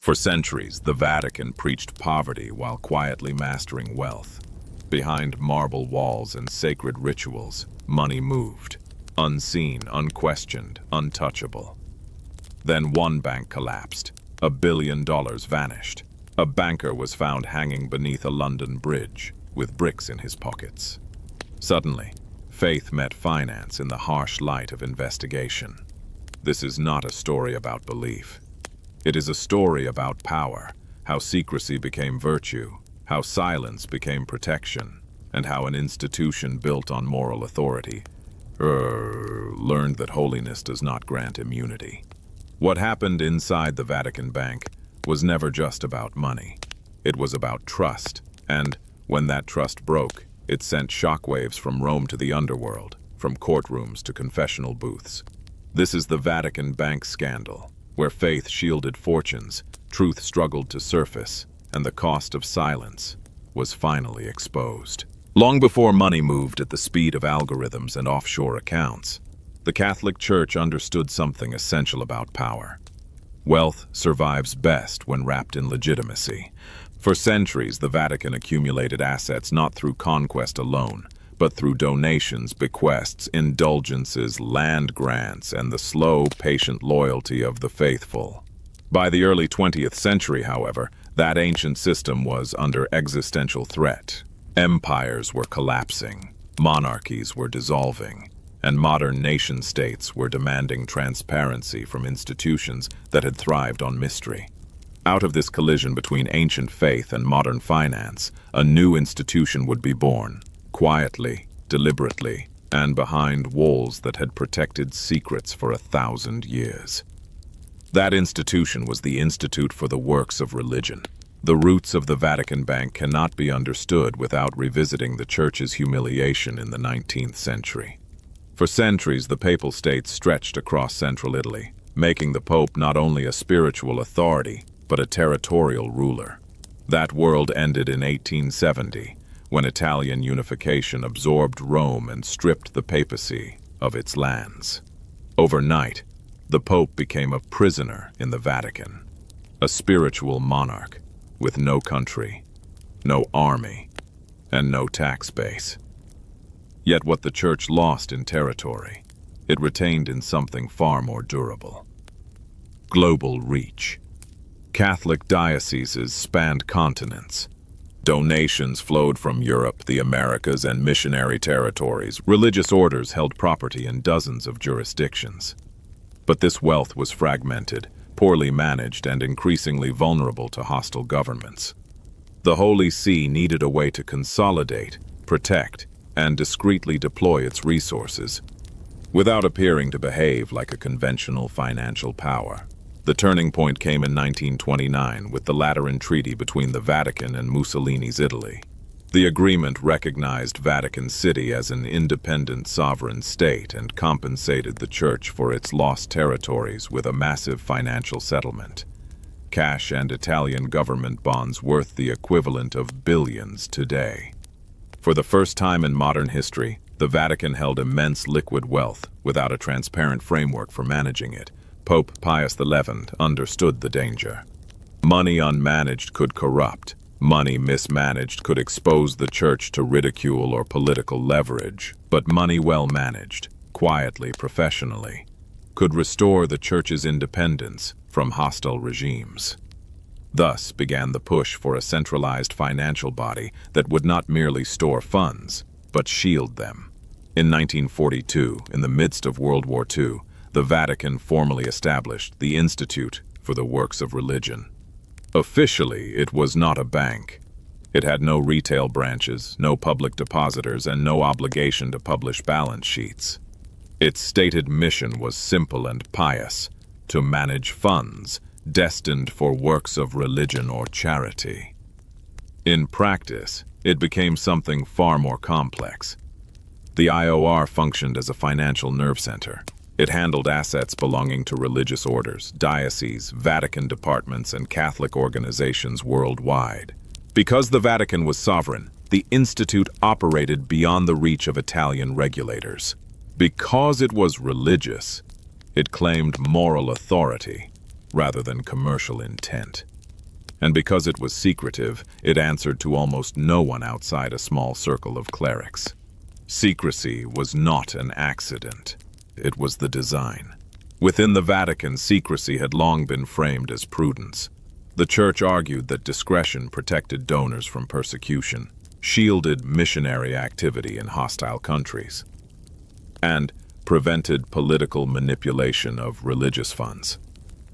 For centuries, the Vatican preached poverty while quietly mastering wealth. Behind marble walls and sacred rituals, money moved, unseen, unquestioned, untouchable. Then one bank collapsed. $1 billion vanished. A banker was found hanging beneath a London bridge, with bricks in his pockets. Suddenly, faith met finance in the harsh light of investigation. This is not a story about belief. It is a story about power, how secrecy became virtue, how silence became protection, and how an institution built on moral authority learned that holiness does not grant immunity. What happened inside the Vatican Bank was never just about money. It was about trust, and when that trust broke, it sent shockwaves from Rome to the underworld, from courtrooms to confessional booths. This is the Vatican Bank scandal, where faith shielded fortunes, truth struggled to surface, and the cost of silence was finally exposed. Long before money moved at the speed of algorithms and offshore accounts, the Catholic Church understood something essential about power. Wealth survives best when wrapped in legitimacy. For centuries, the Vatican accumulated assets not through conquest alone, but through donations, bequests, indulgences, land grants, and the slow, patient loyalty of the faithful. By the early 20th century, however, that ancient system was under existential threat. Empires were collapsing, monarchies were dissolving, and modern nation-states were demanding transparency from institutions that had thrived on mystery. Out of this collision between ancient faith and modern finance, a new institution would be born, quietly, deliberately, and behind walls that had protected secrets for 1,000 years. That institution was the Institute for the Works of Religion. The roots of the Vatican Bank cannot be understood without revisiting the Church's humiliation in the 19th century. For centuries, the Papal States stretched across central Italy, making the Pope not only a spiritual authority, but a territorial ruler. That world ended in 1870, when Italian unification absorbed Rome and stripped the papacy of its lands. Overnight, the Pope became a prisoner in the Vatican, a spiritual monarch with no country, no army, and no tax base. Yet what the Church lost in territory, it retained in something far more durable: global reach. Catholic dioceses spanned continents. Donations flowed from Europe, the Americas, and missionary territories. Religious orders held property in dozens of jurisdictions. But this wealth was fragmented, poorly managed, and increasingly vulnerable to hostile governments. The Holy See needed a way to consolidate, protect, and discreetly deploy its resources, without appearing to behave like a conventional financial power. The turning point came in 1929 with the Lateran Treaty between the Vatican and Mussolini's Italy. The agreement recognized Vatican City as an independent sovereign state and compensated the Church for its lost territories with a massive financial settlement. Cash and Italian government bonds worth the equivalent of billions today. For the first time in modern history, the Vatican held immense liquid wealth without a transparent framework for managing it. Pope Pius XI understood the danger. Money unmanaged could corrupt. Money mismanaged could expose the Church to ridicule or political leverage. But money well managed, quietly, professionally, could restore the Church's independence from hostile regimes. Thus began the push for a centralized financial body that would not merely store funds, but shield them. In 1942, in the midst of World War II, the Vatican formally established the Institute for the Works of Religion. Officially, it was not a bank. It had no retail branches, no public depositors, and no obligation to publish balance sheets. Its stated mission was simple and pious: to manage funds destined for works of religion or charity. In practice, it became something far more complex. The IOR functioned as a financial nerve center. It handled assets belonging to religious orders, dioceses, Vatican departments, and Catholic organizations worldwide. Because the Vatican was sovereign, the Institute operated beyond the reach of Italian regulators. Because it was religious, it claimed moral authority rather than commercial intent. And because it was secretive, it answered to almost no one outside a small circle of clerics. Secrecy was not an accident. It was the design. Within the Vatican, secrecy had long been framed as prudence. The Church argued that discretion protected donors from persecution, shielded missionary activity in hostile countries, and prevented political manipulation of religious funds.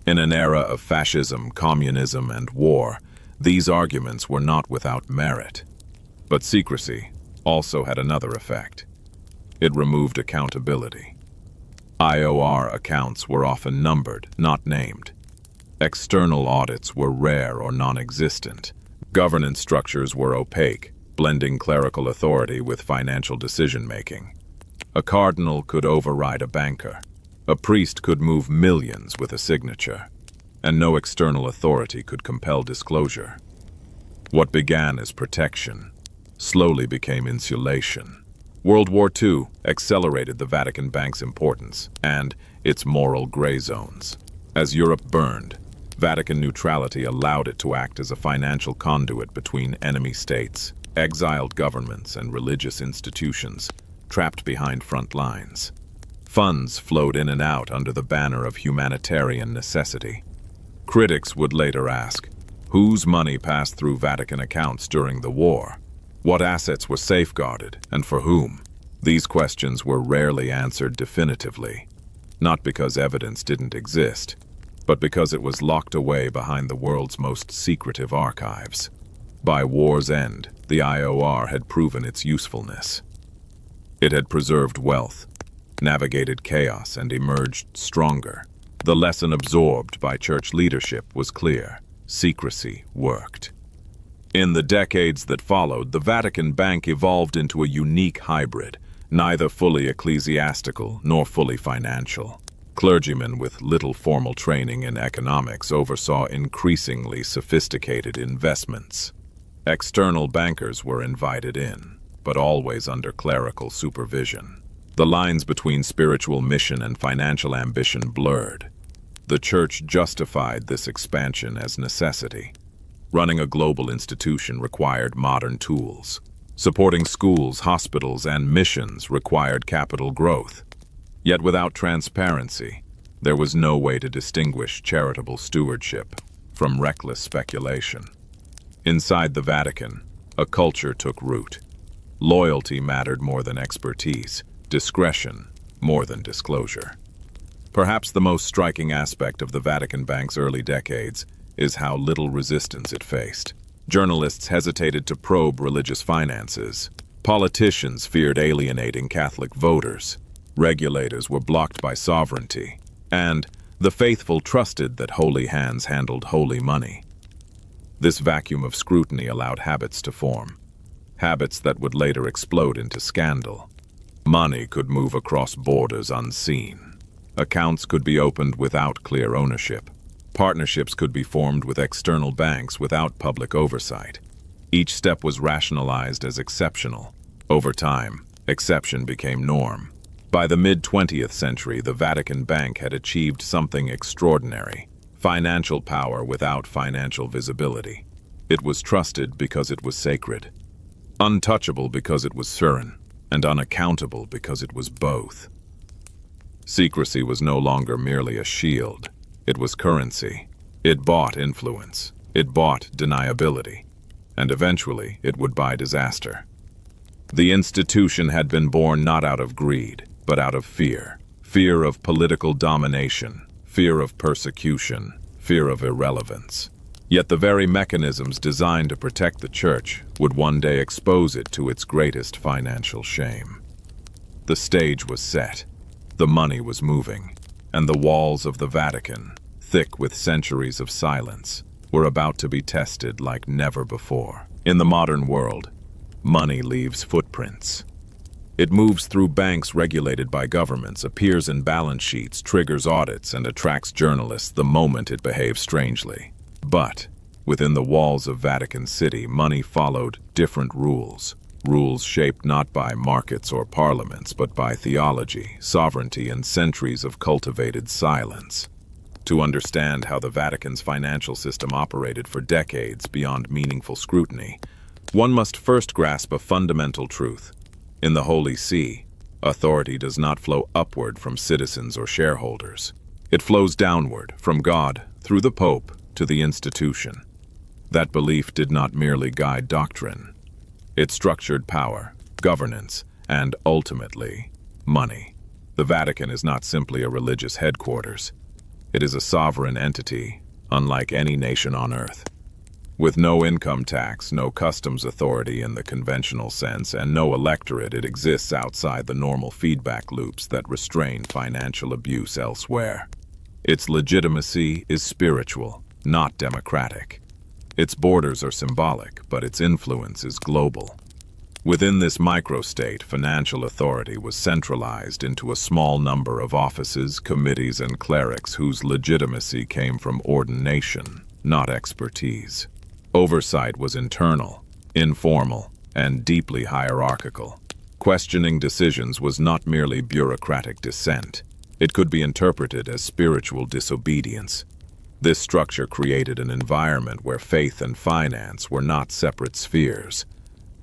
In an era of fascism, communism, and war, these arguments were not without merit. But secrecy also had another effect. It removed accountability. IOR accounts were often numbered, not named. External audits were rare or non-existent. Governance structures were opaque, blending clerical authority with financial decision-making. A cardinal could override a banker. A priest could move millions with a signature, and no external authority could compel disclosure. What began as protection slowly became insulation. World War II accelerated the Vatican Bank's importance and its moral gray zones. As Europe burned, Vatican neutrality allowed it to act as a financial conduit between enemy states, exiled governments, and religious institutions trapped behind front lines. Funds flowed in and out under the banner of humanitarian necessity. Critics would later ask, whose money passed through Vatican accounts during the war? What assets were safeguarded, and for whom? These questions were rarely answered definitively, not because evidence didn't exist, but because it was locked away behind the world's most secretive archives. By war's end, the IOR had proven its usefulness. It had preserved wealth, navigated chaos, and emerged stronger. The lesson absorbed by church leadership was clear. Secrecy worked. In the decades that followed, the Vatican Bank evolved into a unique hybrid, neither fully ecclesiastical nor fully financial. Clergymen with little formal training in economics oversaw increasingly sophisticated investments. External bankers were invited in, but always under clerical supervision. The lines between spiritual mission and financial ambition blurred. The Church justified this expansion as necessity. Running a global institution required modern tools. Supporting schools, hospitals, and missions required capital growth. Yet without transparency, there was no way to distinguish charitable stewardship from reckless speculation. Inside the Vatican, a culture took root. Loyalty mattered more than expertise. Discretion more than disclosure. Perhaps the most striking aspect of the Vatican Bank's early decades is how little resistance it faced. Journalists hesitated to probe religious finances. Politicians feared alienating Catholic voters. Regulators were blocked by sovereignty. And the faithful trusted that holy hands handled holy money. This vacuum of scrutiny allowed habits to form. Habits that would later explode into scandal. Money could move across borders unseen. Accounts could be opened without clear ownership. Partnerships could be formed with external banks without public oversight. Each step was rationalized as exceptional. Over time, exception became norm. By the mid-20th century, the Vatican Bank had achieved something extraordinary: financial power without financial visibility. It was trusted because it was sacred, untouchable because it was certain, and unaccountable because it was both. Secrecy was no longer merely a shield. It was currency. It bought influence. It bought deniability. And eventually, it would buy disaster. The institution had been born not out of greed, but out of fear. Fear of political domination, fear of persecution, fear of irrelevance. Yet the very mechanisms designed to protect the Church would one day expose it to its greatest financial shame. The stage was set, the money was moving, and the walls of the Vatican, thick with centuries of silence, were about to be tested like never before. In the modern world, money leaves footprints. It moves through banks regulated by governments, appears in balance sheets, triggers audits, and attracts journalists the moment it behaves strangely. But within the walls of Vatican City, money followed different rules. Rules shaped not by markets or parliaments, but by theology, sovereignty, and centuries of cultivated silence. To understand how the Vatican's financial system operated for decades beyond meaningful scrutiny, one must first grasp a fundamental truth. In the Holy See, authority does not flow upward from citizens or shareholders. It flows downward, from God, through the Pope, to the institution. That belief did not merely guide doctrine. It structured power, governance, and, ultimately, money. The Vatican is not simply a religious headquarters. It is a sovereign entity, unlike any nation on earth. With no income tax, no customs authority in the conventional sense, and no electorate, it exists outside the normal feedback loops that restrain financial abuse elsewhere. Its legitimacy is spiritual, not democratic. Its borders are symbolic, but its influence is global. Within this microstate, financial authority was centralized into a small number of offices, committees, and clerics whose legitimacy came from ordination, not expertise. Oversight was internal, informal, and deeply hierarchical. Questioning decisions was not merely bureaucratic dissent. It could be interpreted as spiritual disobedience. This structure created an environment where faith and finance were not separate spheres.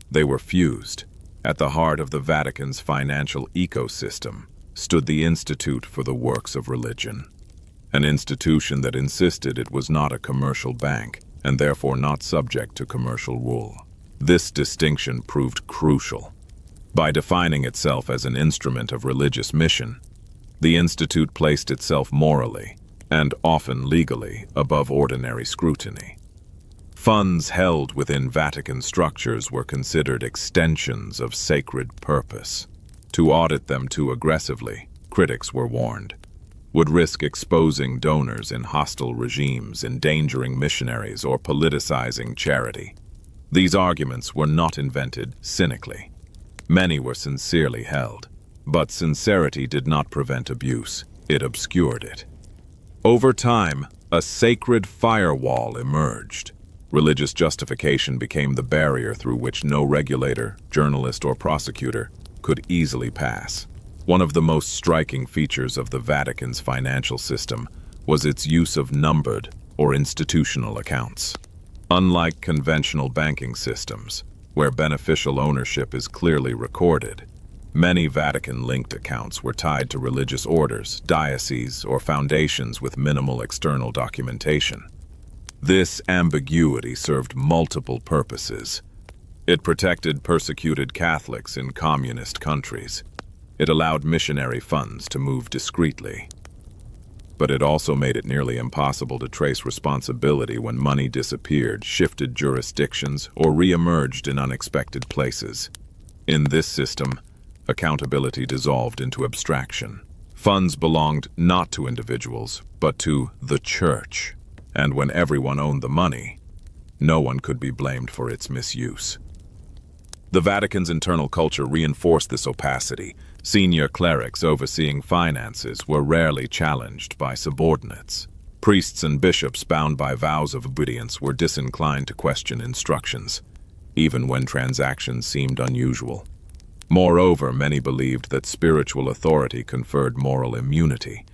They were fused. At the heart of the Vatican's financial ecosystem stood the Institute for the Works of Religion, an institution that insisted it was not a commercial bank and therefore not subject to commercial rule. This distinction proved crucial. By defining itself as an instrument of religious mission, the Institute placed itself morally, and often legally, above ordinary scrutiny. Funds held within Vatican structures were considered extensions of sacred purpose. To audit them too aggressively, critics were warned, would risk exposing donors in hostile regimes, endangering missionaries, or politicizing charity. These arguments were not invented cynically. Many were sincerely held, but sincerity did not prevent abuse, it obscured it. Over time, a sacred firewall emerged. Religious justification became the barrier through which no regulator, journalist, or prosecutor could easily pass. One of the most striking features of the Vatican's financial system was its use of numbered or institutional accounts. Unlike conventional banking systems, where beneficial ownership is clearly recorded, many Vatican-linked accounts were tied to religious orders, dioceses, or foundations with minimal external documentation. This ambiguity served multiple purposes. It protected persecuted Catholics in communist countries. It allowed missionary funds to move discreetly. But it also made it nearly impossible to trace responsibility when money disappeared, shifted jurisdictions, or re-emerged in unexpected places. In this system, accountability dissolved into abstraction. Funds belonged not to individuals, but to the Church. And when everyone owned the money, no one could be blamed for its misuse. The Vatican's internal culture reinforced this opacity. Senior clerics overseeing finances were rarely challenged by subordinates. Priests and bishops bound by vows of obedience were disinclined to question instructions, even when transactions seemed unusual. Moreover, many believed that spiritual authority conferred moral immunity.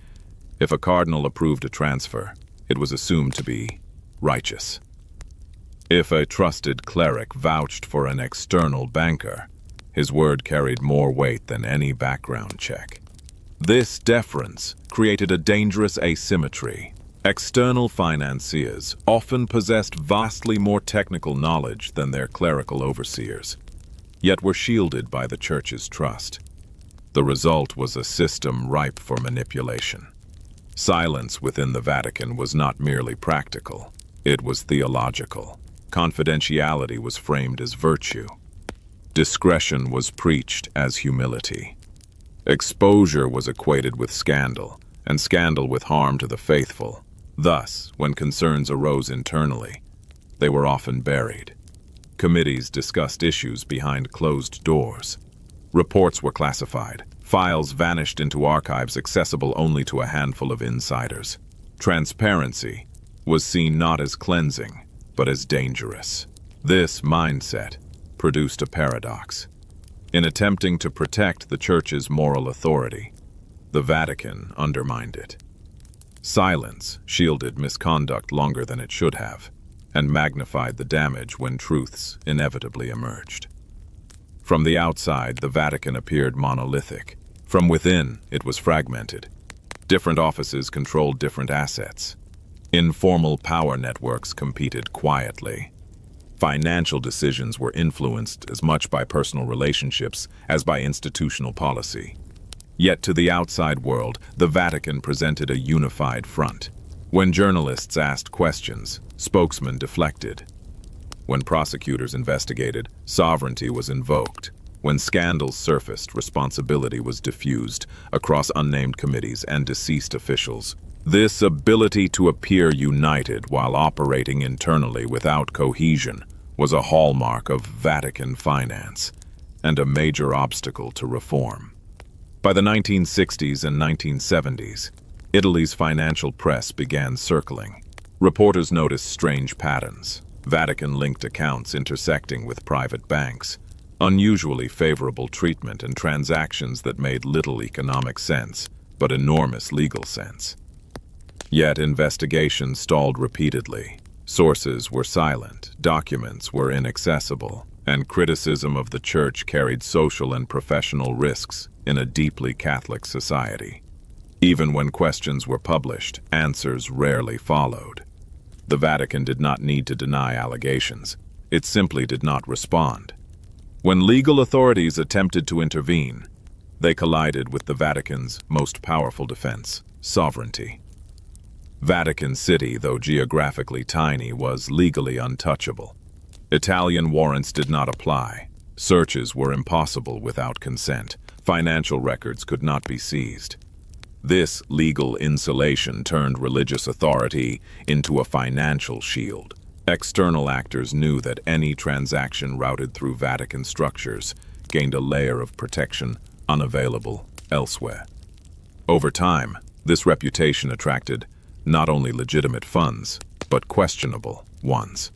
If a cardinal approved a transfer, it was assumed to be righteous. If a trusted cleric vouched for an external banker, his word carried more weight than any background check. This deference created a dangerous asymmetry. External financiers often possessed vastly more technical knowledge than their clerical overseers, yet were shielded by the Church's trust. The result was a system ripe for manipulation. Silence within the Vatican was not merely practical, it was theological. Confidentiality was framed as virtue. Discretion was preached as humility. Exposure was equated with scandal, and scandal with harm to the faithful. Thus, when concerns arose internally, they were often buried. Committees discussed issues behind closed doors. Reports were classified. Files vanished into archives accessible only to a handful of insiders. Transparency was seen not as cleansing, but as dangerous. This mindset produced a paradox. In attempting to protect the Church's moral authority, the Vatican undermined it. Silence shielded misconduct longer than it should have, and magnified the damage when truths inevitably emerged. From the outside, the Vatican appeared monolithic. From within, it was fragmented. Different offices controlled different assets. Informal power networks competed quietly. Financial decisions were influenced as much by personal relationships as by institutional policy. Yet to the outside world, the Vatican presented a unified front. When journalists asked questions, spokesmen deflected. When prosecutors investigated, sovereignty was invoked. When scandals surfaced, responsibility was diffused across unnamed committees and deceased officials. This ability to appear united while operating internally without cohesion was a hallmark of Vatican finance and a major obstacle to reform. By the 1960s and 1970s, Italy's financial press began circling. Reporters noticed strange patterns, Vatican-linked accounts intersecting with private banks, unusually favorable treatment, and transactions that made little economic sense, but enormous legal sense. Yet investigations stalled repeatedly. Sources were silent, documents were inaccessible, and criticism of the Church carried social and professional risks in a deeply Catholic society. Even when questions were published, answers rarely followed. The Vatican did not need to deny allegations. It simply did not respond. When legal authorities attempted to intervene, they collided with the Vatican's most powerful defense, sovereignty. Vatican City, though geographically tiny, was legally untouchable. Italian warrants did not apply. Searches were impossible without consent. Financial records could not be seized. This legal insulation turned religious authority into a financial shield. External actors knew that any transaction routed through Vatican structures gained a layer of protection unavailable elsewhere. Over time, this reputation attracted not only legitimate funds, but questionable ones.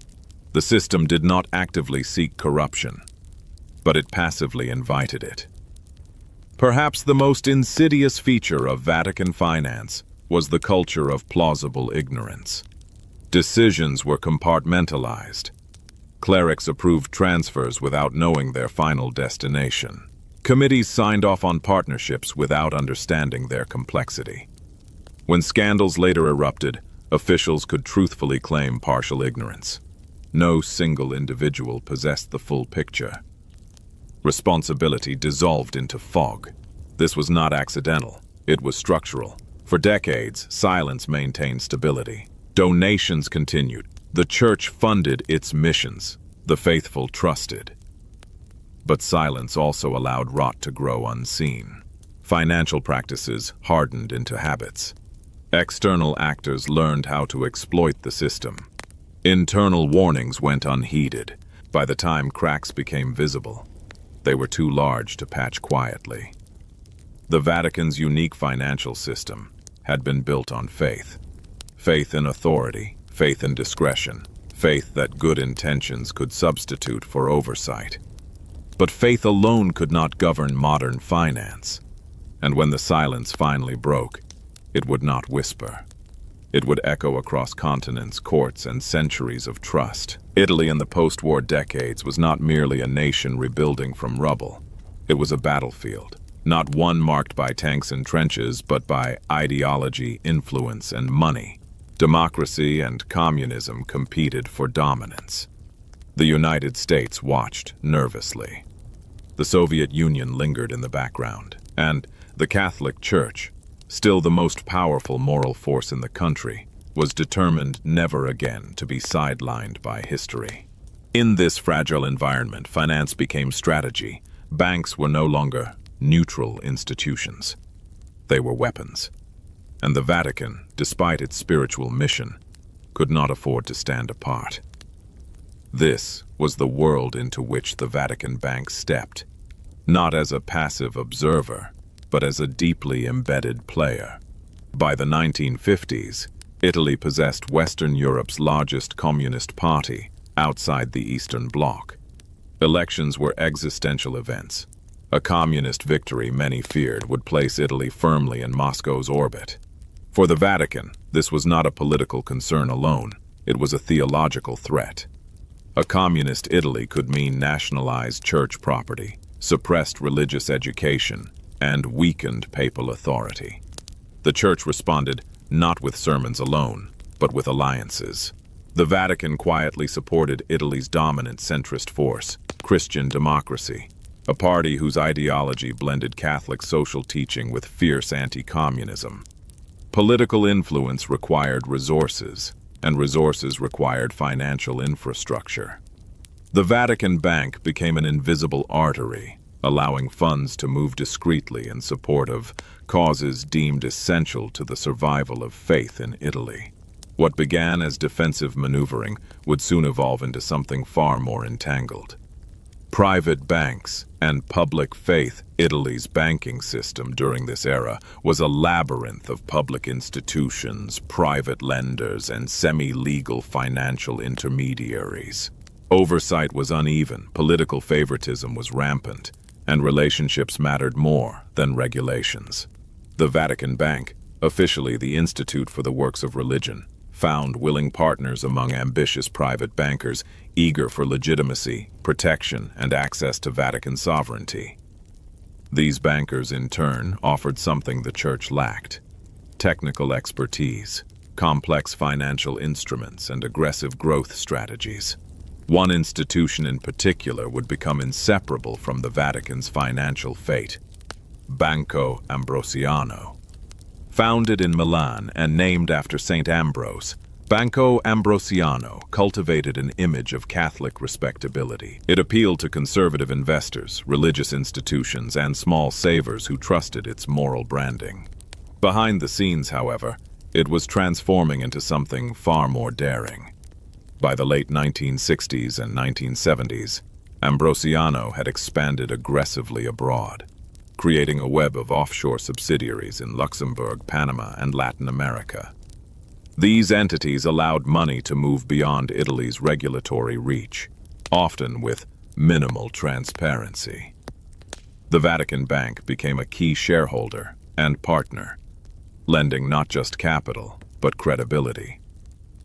The system did not actively seek corruption, but it passively invited it. Perhaps the most insidious feature of Vatican finance was the culture of plausible ignorance. Decisions were compartmentalized. Clerics approved transfers without knowing their final destination. Committees signed off on partnerships without understanding their complexity. When scandals later erupted, officials could truthfully claim partial ignorance. No single individual possessed the full picture. Responsibility dissolved into fog. This was not accidental. It was structural. For decades, silence maintained stability. Donations continued. The Church funded its missions. The faithful trusted. But silence also allowed rot to grow unseen. Financial practices hardened into habits. External actors learned how to exploit the system. Internal warnings went unheeded. By the time cracks became visible, they were too large to patch quietly. The Vatican's unique financial system had been built on faith. Faith in authority, faith in discretion, faith that good intentions could substitute for oversight. But faith alone could not govern modern finance. And when the silence finally broke, it would not whisper. It would echo across continents, courts, and centuries of trust. Italy in the post-war decades was not merely a nation rebuilding from rubble. It was a battlefield, not one marked by tanks and trenches, but by ideology, influence, and money. Democracy and communism competed for dominance. The United States watched nervously. The Soviet Union lingered in the background, and the Catholic Church, still the most powerful moral force in the country, was determined never again to be sidelined by history. In this fragile environment, finance became strategy. Banks were no longer neutral institutions. They were weapons. And the Vatican, despite its spiritual mission, could not afford to stand apart. This was the world into which the Vatican Bank stepped, not as a passive observer, but as a deeply embedded player. By the 1950s, Italy possessed Western Europe's largest communist party outside the Eastern Bloc. Elections were existential events. A communist victory, many feared, would place Italy firmly in Moscow's orbit. For the Vatican, this was not a political concern alone, it was a theological threat. A communist Italy could mean nationalized church property, suppressed religious education, and weakened papal authority. The Church responded not with sermons alone, but with alliances. The Vatican quietly supported Italy's dominant centrist force, Christian democracy, a party whose ideology blended Catholic social teaching with fierce anti-communism. Political influence required resources, and resources required financial infrastructure. The Vatican Bank became an invisible artery, allowing funds to move discreetly in support of causes deemed essential to the survival of faith in Italy. What began as defensive maneuvering would soon evolve into something far more entangled. Private banks and public faith. Italy's banking system during this era was a labyrinth of public institutions, private lenders, and semi-legal financial intermediaries. Oversight was uneven, political favoritism was rampant, and relationships mattered more than regulations. The Vatican Bank, officially the Institute for the Works of Religion, found willing partners among ambitious private bankers eager for legitimacy, protection, and access to Vatican sovereignty. These bankers, in turn, offered something the Church lacked: technical expertise, complex financial instruments, and aggressive growth strategies. One institution in particular would become inseparable from the Vatican's financial fate: Banco Ambrosiano. Founded in Milan and named after Saint Ambrose, Banco Ambrosiano cultivated an image of Catholic respectability. It appealed to conservative investors, religious institutions, and small savers who trusted its moral branding. Behind the scenes, however, it was transforming into something far more daring. By the late 1960s and 1970s, Ambrosiano had expanded aggressively abroad, creating a web of offshore subsidiaries in Luxembourg, Panama, and Latin America. These entities allowed money to move beyond Italy's regulatory reach, often with minimal transparency. The Vatican Bank became a key shareholder and partner, lending not just capital, but credibility.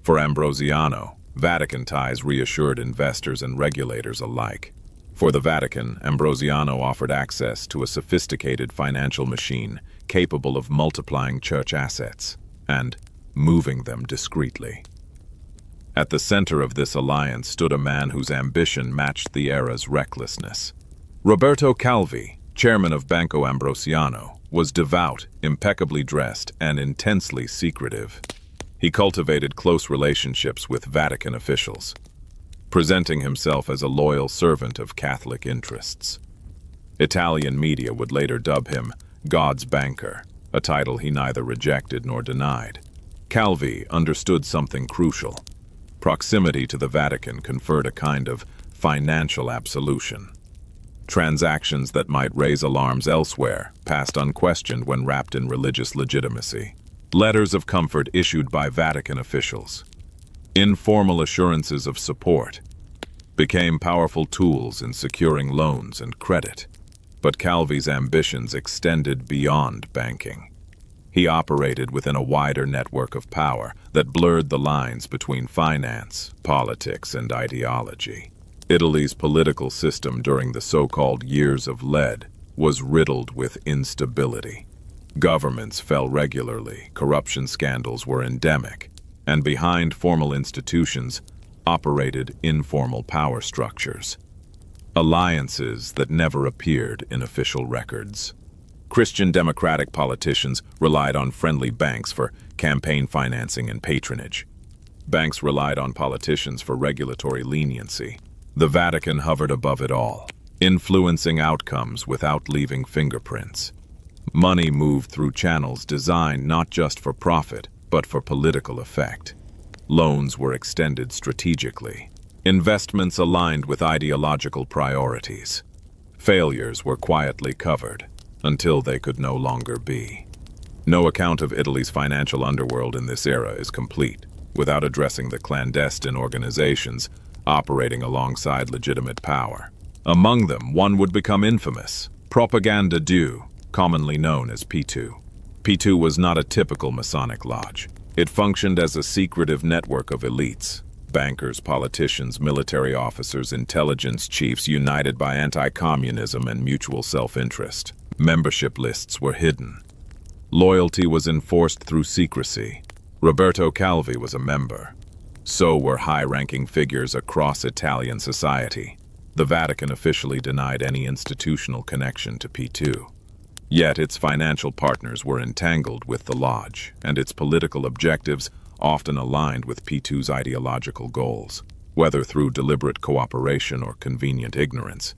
For Ambrosiano, Vatican ties reassured investors and regulators alike. For the Vatican, Ambrosiano offered access to a sophisticated financial machine capable of multiplying church assets and moving them discreetly. At the center of this alliance stood a man whose ambition matched the era's recklessness. Roberto Calvi, chairman of Banco Ambrosiano, was devout, impeccably dressed, and intensely secretive. He cultivated close relationships with Vatican officials, presenting himself as a loyal servant of Catholic interests. Italian media would later dub him God's banker, a title he neither rejected nor denied. Calvi understood something crucial. Proximity to the Vatican conferred a kind of financial absolution. Transactions that might raise alarms elsewhere passed unquestioned when wrapped in religious legitimacy. Letters of comfort issued by Vatican officials, informal assurances of support, became powerful tools in securing loans and credit. But Calvi's ambitions extended beyond banking. He operated within a wider network of power that blurred the lines between finance, politics, and ideology. Italy's political system during the so-called Years of Lead was riddled with instability. Governments fell regularly, corruption scandals were endemic, and behind formal institutions operated informal power structures, alliances that never appeared in official records. Christian democratic politicians relied on friendly banks for campaign financing and patronage. Banks relied on politicians for regulatory leniency. The Vatican hovered above it all, influencing outcomes without leaving fingerprints. Money moved through channels designed not just for profit, but for political effect. Loans were extended strategically. Investments aligned with ideological priorities. Failures were quietly covered until they could no longer be. No account of Italy's financial underworld in this era is complete without addressing the clandestine organizations operating alongside legitimate power. Among them, one would become infamous: Propaganda Due, commonly known as P2. P2 was not a typical Masonic lodge. It functioned as a secretive network of elites, bankers, politicians, military officers, intelligence chiefs united by anti-communism and mutual self-interest. Membership lists were hidden. Loyalty was enforced through secrecy. Roberto Calvi was a member. So were high-ranking figures across Italian society. The Vatican officially denied any institutional connection to P2. Yet its financial partners were entangled with the lodge, and its political objectives often aligned with P2's ideological goals, whether through deliberate cooperation or convenient ignorance.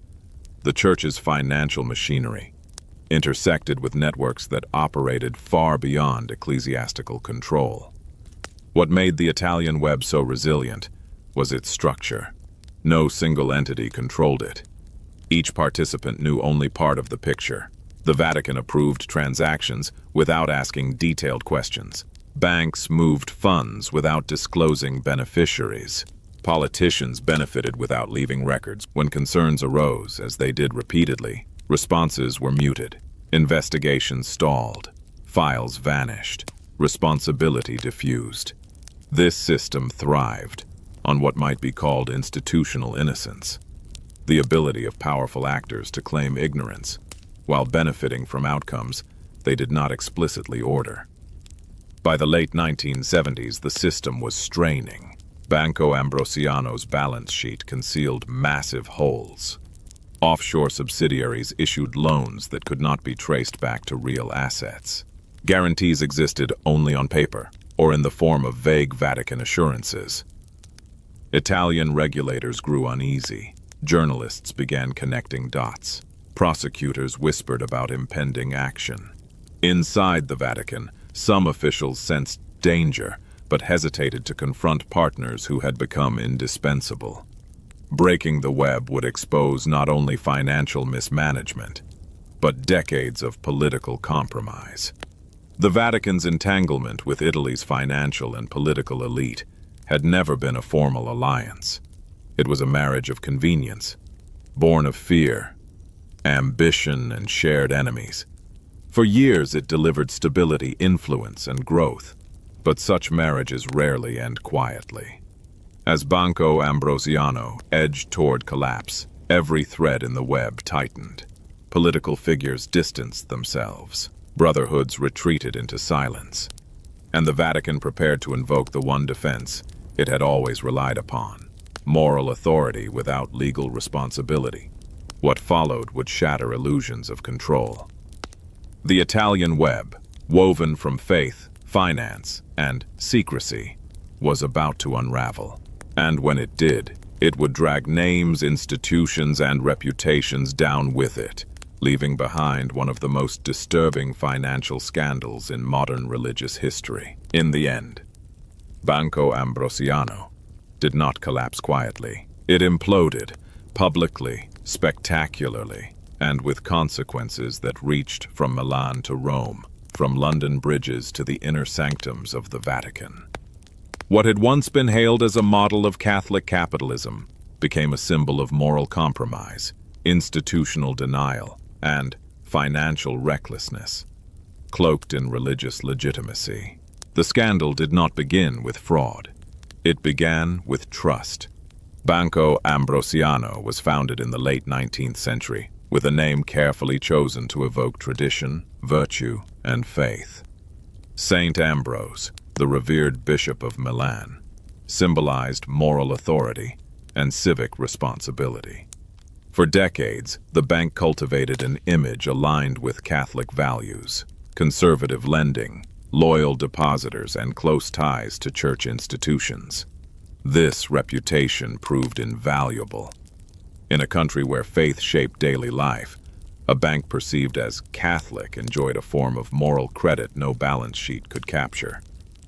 The Church's financial machinery intersected with networks that operated far beyond ecclesiastical control. What made the Italian web so resilient was its structure. No single entity controlled it. Each participant knew only part of the picture. The Vatican approved transactions without asking detailed questions. Banks moved funds without disclosing beneficiaries. Politicians benefited without leaving records. When concerns arose, as they did repeatedly, responses were muted. Investigations stalled. Files vanished. Responsibility diffused. This system thrived on what might be called institutional innocence, the ability of powerful actors to claim ignorance, while benefiting from outcomes they did not explicitly order. By the late 1970s, the system was straining. Banco Ambrosiano's balance sheet concealed massive holes. Offshore subsidiaries issued loans that could not be traced back to real assets. Guarantees existed only on paper, or in the form of vague Vatican assurances. Italian regulators grew uneasy. Journalists began connecting dots. Prosecutors whispered about impending action. Inside the Vatican, some officials sensed danger, but hesitated to confront partners who had become indispensable. Breaking the web would expose not only financial mismanagement, but decades of political compromise. The Vatican's entanglement with Italy's financial and political elite had never been a formal alliance. It was a marriage of convenience, born of fear, ambition, and shared enemies. For years it delivered stability, influence, and growth, but such marriages rarely end quietly. As Banco Ambrosiano edged toward collapse, every thread in the web tightened. Political figures distanced themselves. Brotherhoods retreated into silence. And the Vatican prepared to invoke the one defense it had always relied upon: moral authority without legal responsibility. What followed would shatter illusions of control. The Italian web, woven from faith, finance, and secrecy, was about to unravel. And when it did, it would drag names, institutions, and reputations down with it, leaving behind one of the most disturbing financial scandals in modern religious history. In the end, Banco Ambrosiano did not collapse quietly. It imploded, publicly, spectacularly, and with consequences that reached from Milan to Rome, from London bridges to the inner sanctums of the Vatican. What had once been hailed as a model of Catholic capitalism became a symbol of moral compromise, institutional denial, and financial recklessness, cloaked in religious legitimacy. The scandal did not begin with fraud. It began with trust. Banco Ambrosiano was founded in the late 19th century, with a name carefully chosen to evoke tradition, virtue, and faith. Saint Ambrose, the revered Bishop of Milan, symbolized moral authority and civic responsibility. For decades, the bank cultivated an image aligned with Catholic values: conservative lending, loyal depositors, and close ties to church institutions. This reputation proved invaluable. In a country where faith shaped daily life, a bank perceived as Catholic enjoyed a form of moral credit no balance sheet could capture.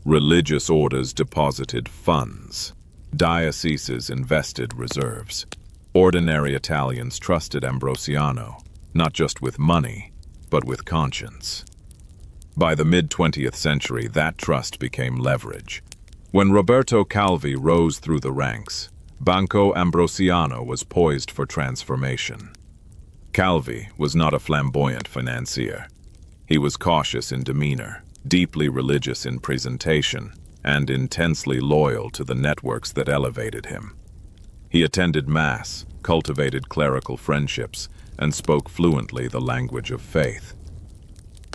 Religious orders deposited funds. Dioceses invested reserves. Ordinary Italians trusted Ambrosiano, not just with money, but with conscience. By the mid-20th century, that trust became leverage. When Roberto Calvi rose through the ranks, Banco Ambrosiano was poised for transformation. Calvi was not a flamboyant financier. He was cautious in demeanor, deeply religious in presentation, and intensely loyal to the networks that elevated him. He attended Mass, cultivated clerical friendships, and spoke fluently the language of faith.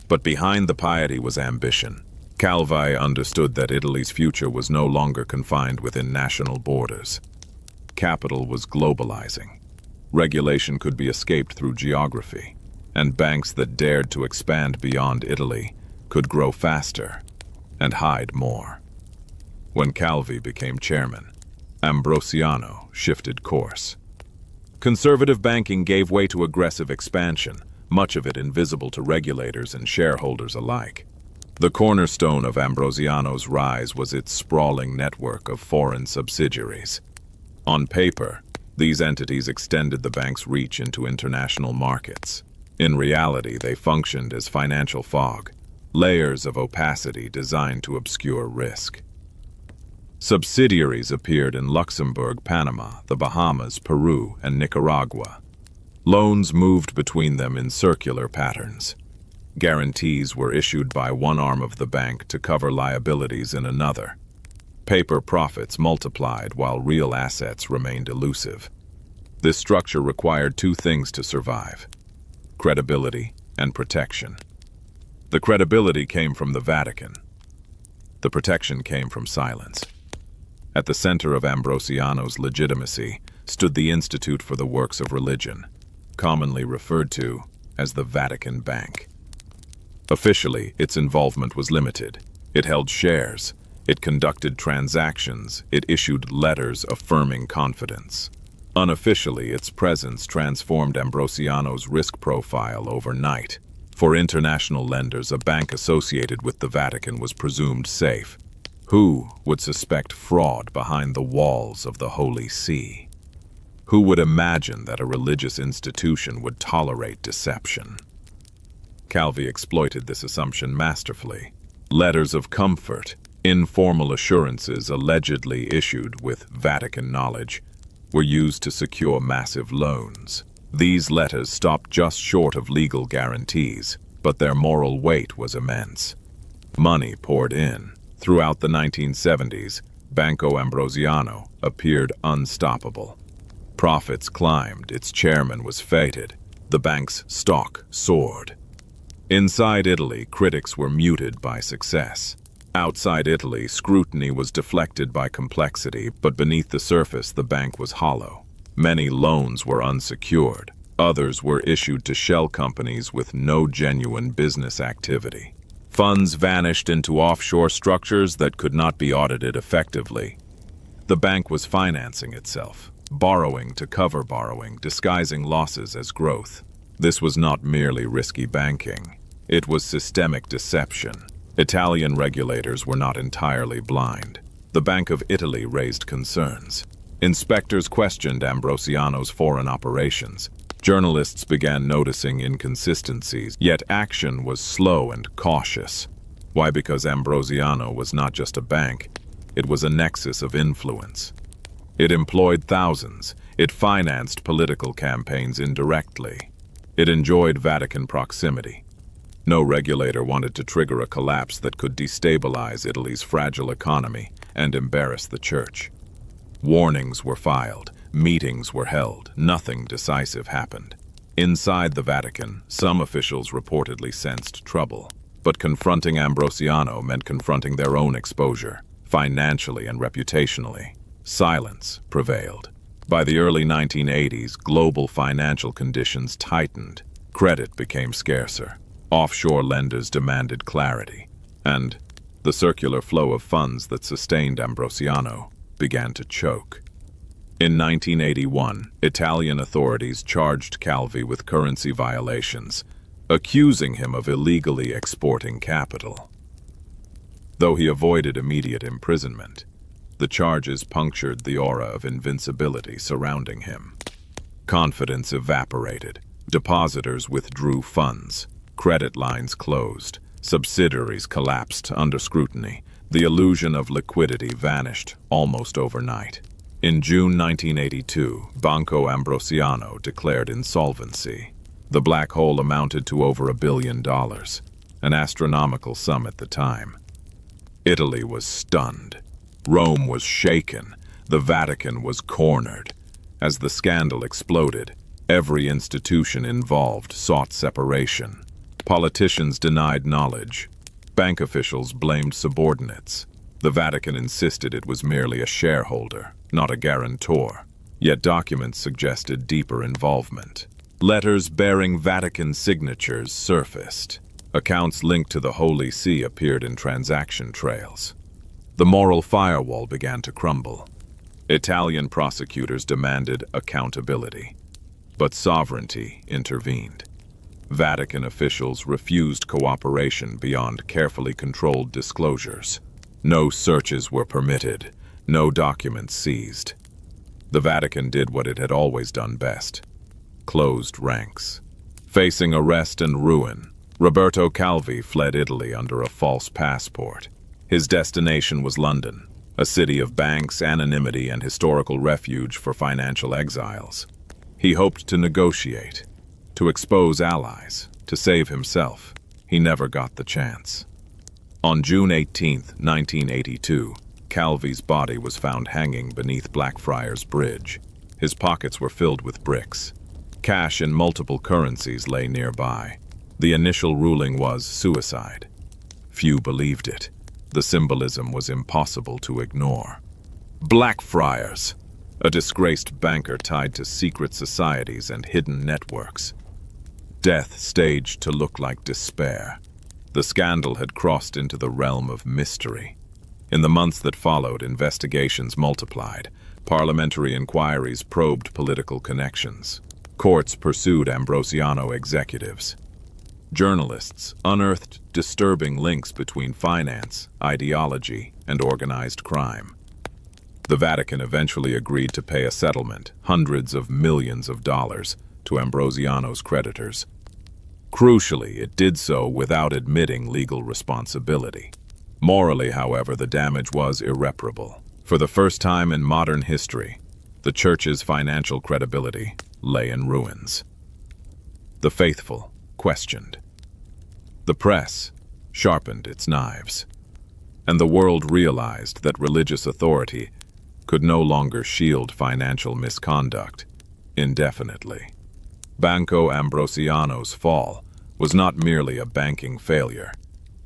But behind the piety was ambition. Calvi understood that Italy's future was no longer confined within national borders. Capital was globalizing. Regulation could be escaped through geography, and banks that dared to expand beyond Italy could grow faster and hide more. When Calvi became chairman, Ambrosiano shifted course. Conservative banking gave way to aggressive expansion, much of it invisible to regulators and shareholders alike. The cornerstone of Ambrosiano's rise was its sprawling network of foreign subsidiaries. On paper, these entities extended the bank's reach into international markets. In reality, they functioned as financial fog, layers of opacity designed to obscure risk. Subsidiaries appeared in Luxembourg, Panama, the Bahamas, Peru, and Nicaragua. Loans moved between them in circular patterns. Guarantees were issued by one arm of the bank to cover liabilities in another. Paper profits multiplied while real assets remained elusive. This structure required two things to survive: credibility and protection. The credibility came from the Vatican. The protection came from silence. At the center of Ambrosiano's legitimacy stood the Institute for the Works of Religion, commonly referred to as the Vatican Bank. Officially, its involvement was limited. It held shares, it conducted transactions, it issued letters affirming confidence. Unofficially, its presence transformed Ambrosiano's risk profile overnight. For international lenders, a bank associated with the Vatican was presumed safe. Who would suspect fraud behind the walls of the Holy See? Who would imagine that a religious institution would tolerate deception? Calvi exploited this assumption masterfully. Letters of comfort, informal assurances allegedly issued with Vatican knowledge, were used to secure massive loans. These letters stopped just short of legal guarantees, but their moral weight was immense. Money poured in. Throughout the 1970s, Banco Ambrosiano appeared unstoppable. Profits climbed, its chairman was feted, the bank's stock soared. Inside Italy, critics were muted by success. Outside Italy, scrutiny was deflected by complexity, but beneath the surface, the bank was hollow. Many loans were unsecured. Others were issued to shell companies with no genuine business activity. Funds vanished into offshore structures that could not be audited effectively. The bank was financing itself, borrowing to cover borrowing, disguising losses as growth. This was not merely risky banking. It was systemic deception. Italian regulators were not entirely blind. The Bank of Italy raised concerns. Inspectors questioned Ambrosiano's foreign operations. Journalists began noticing inconsistencies, yet action was slow and cautious. Why? Because Ambrosiano was not just a bank, it was a nexus of influence. It employed thousands, it financed political campaigns indirectly. It enjoyed Vatican proximity. No regulator wanted to trigger a collapse that could destabilize Italy's fragile economy and embarrass the Church. Warnings were filed. Meetings were held. Nothing decisive happened. Inside the Vatican, some officials reportedly sensed trouble. But confronting Ambrosiano meant confronting their own exposure, financially and reputationally. Silence prevailed. By the early 1980s, global financial conditions tightened. Credit became scarcer. Offshore lenders demanded clarity. And the circular flow of funds that sustained Ambrosiano began to choke. In 1981, Italian authorities charged Calvi with currency violations, accusing him of illegally exporting capital. Though he avoided immediate imprisonment, the charges punctured the aura of invincibility surrounding him. Confidence evaporated. Depositors withdrew funds. Credit lines closed. Subsidiaries collapsed under scrutiny. The illusion of liquidity vanished almost overnight. In June 1982, Banco Ambrosiano declared insolvency. The black hole amounted to over $1 billion. an astronomical sum at the time. Italy was stunned. Rome was shaken. The Vatican was cornered. As the scandal exploded, every institution involved sought separation. Politicians denied knowledge. Bank officials blamed subordinates. The Vatican insisted it was merely a shareholder, not a guarantor. Yet documents suggested deeper involvement. Letters bearing Vatican signatures surfaced. Accounts linked to the Holy See appeared in transaction trails. The moral firewall began to crumble. Italian prosecutors demanded accountability, but sovereignty intervened. Vatican officials refused cooperation beyond carefully controlled disclosures. No searches were permitted, no documents seized. The Vatican did what it had always done best: closed ranks. Facing arrest and ruin, Roberto Calvi fled Italy under a false passport. His destination was London, a city of banks, anonymity, and historical refuge for financial exiles. He hoped to negotiate, to expose allies, to save himself. He never got the chance. On June 18, 1982, Calvi's body was found hanging beneath Blackfriars Bridge. His pockets were filled with bricks. Cash in multiple currencies lay nearby. The initial ruling was suicide. Few believed it. The symbolism was impossible to ignore. Blackfriars, a disgraced banker tied to secret societies and hidden networks. Death staged to look like despair. The scandal had crossed into the realm of mystery. In the months that followed, investigations multiplied. Parliamentary inquiries probed political connections. Courts pursued Ambrosiano executives. Journalists unearthed disturbing links between finance, ideology, and organized crime. The Vatican eventually agreed to pay a settlement, hundreds of millions of dollars, to Ambrosiano's creditors. Crucially, it did so without admitting legal responsibility. Morally, however, the damage was irreparable. For the first time in modern history, the Church's financial credibility lay in ruins. The faithful questioned. The press sharpened its knives. And the world realized that religious authority could no longer shield financial misconduct indefinitely. Banco Ambrosiano's fall was not merely a banking failure.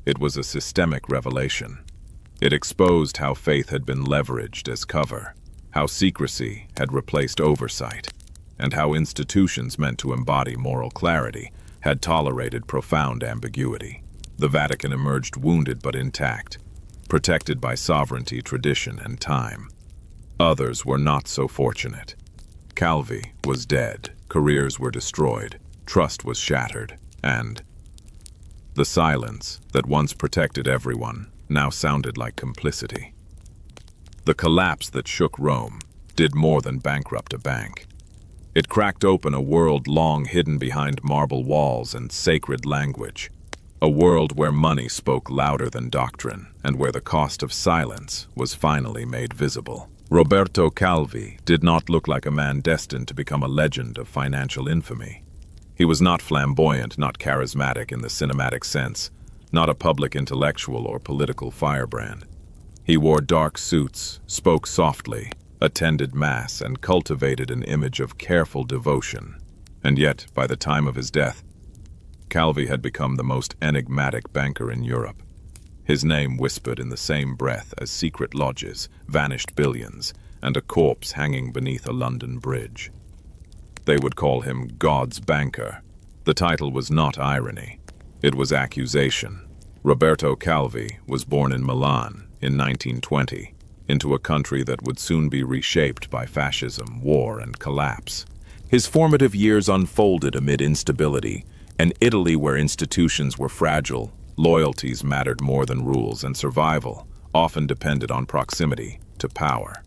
It was a systemic revelation. It exposed how faith had been leveraged as cover, how secrecy had replaced oversight, and how institutions meant to embody moral clarity had tolerated profound ambiguity. The Vatican emerged wounded but intact, protected by sovereignty, tradition, and time. Others were not so fortunate. Calvi was dead, careers were destroyed, trust was shattered, and the silence that once protected everyone now sounded like complicity. The collapse that shook Rome did more than bankrupt a bank. It cracked open a world long hidden behind marble walls and sacred language, a world where money spoke louder than doctrine and where the cost of silence was finally made visible. Roberto Calvi did not look like a man destined to become a legend of financial infamy. He was not flamboyant, not charismatic in the cinematic sense, not a public intellectual or political firebrand. He wore dark suits, spoke softly, attended mass, and cultivated an image of careful devotion. And yet, by the time of his death, Calvi had become the most enigmatic banker in Europe. His name whispered in the same breath as secret lodges, vanished billions, and a corpse hanging beneath a London bridge. They would call him God's banker. The title was not irony. It was accusation. Roberto Calvi was born in Milan in 1920, into a country that would soon be reshaped by fascism, war, and collapse. His formative years unfolded amid instability, an Italy where institutions were fragile, loyalties mattered more than rules, and survival often depended on proximity to power.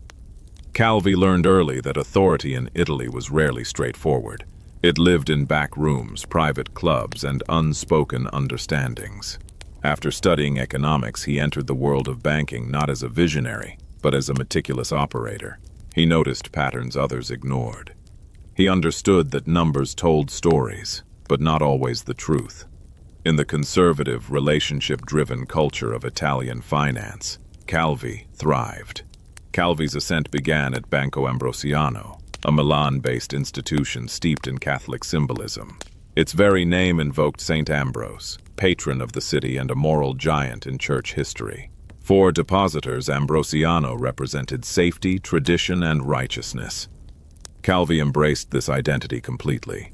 Calvi learned early that authority in Italy was rarely straightforward. It lived in back rooms, private clubs, and unspoken understandings. After studying economics, he entered the world of banking not as a visionary, but as a meticulous operator. He noticed patterns others ignored. He understood that numbers told stories, but not always the truth. In the conservative, relationship-driven culture of Italian finance, Calvi thrived. Calvi's ascent began at Banco Ambrosiano, a Milan-based institution steeped in Catholic symbolism. Its very name invoked Saint Ambrose, patron of the city and a moral giant in church history. For depositors, Ambrosiano represented safety, tradition, and righteousness. Calvi embraced this identity completely.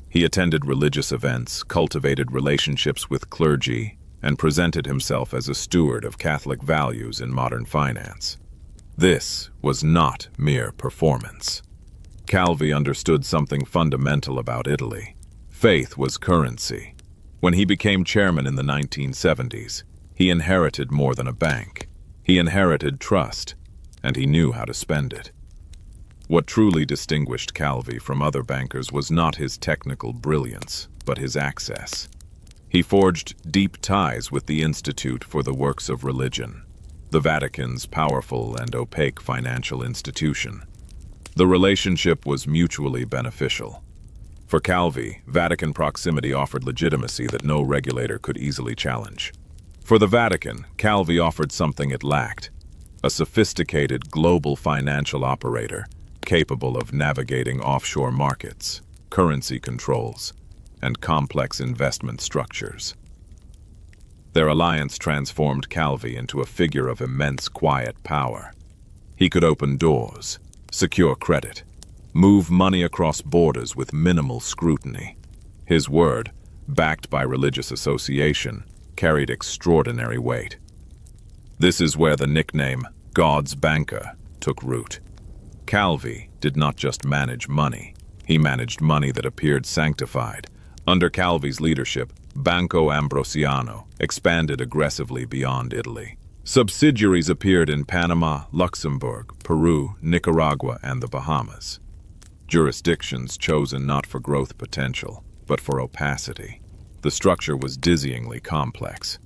He attended religious events, cultivated relationships with clergy, and presented himself as a steward of Catholic values in modern finance. This was not mere performance. Calvi understood something fundamental about Italy. Faith was currency. When he became chairman in the 1970s, he inherited more than a bank. He inherited trust, and he knew how to spend it. What truly distinguished Calvi from other bankers was not his technical brilliance, but his access. He forged deep ties with the Institute for the Works of Religion, the Vatican's powerful and opaque financial institution. The relationship was mutually beneficial. For Calvi, Vatican proximity offered legitimacy that no regulator could easily challenge. For the Vatican, Calvi offered something it lacked: a sophisticated global financial operator capable of navigating offshore markets, currency controls, and complex investment structures. Their alliance transformed Calvi into a figure of immense quiet power. He could open doors, secure credit, move money across borders with minimal scrutiny. His word, backed by religious association, carried extraordinary weight. This is where the nickname God's Banker took root. Calvi did not just manage money, he managed money that appeared sanctified. Under Calvi's leadership, Banco Ambrosiano expanded aggressively beyond Italy. Subsidiaries appeared in Panama, Luxembourg, Peru, Nicaragua, and the Bahamas. Jurisdictions chosen not for growth potential, but for opacity. The structure was dizzyingly complex.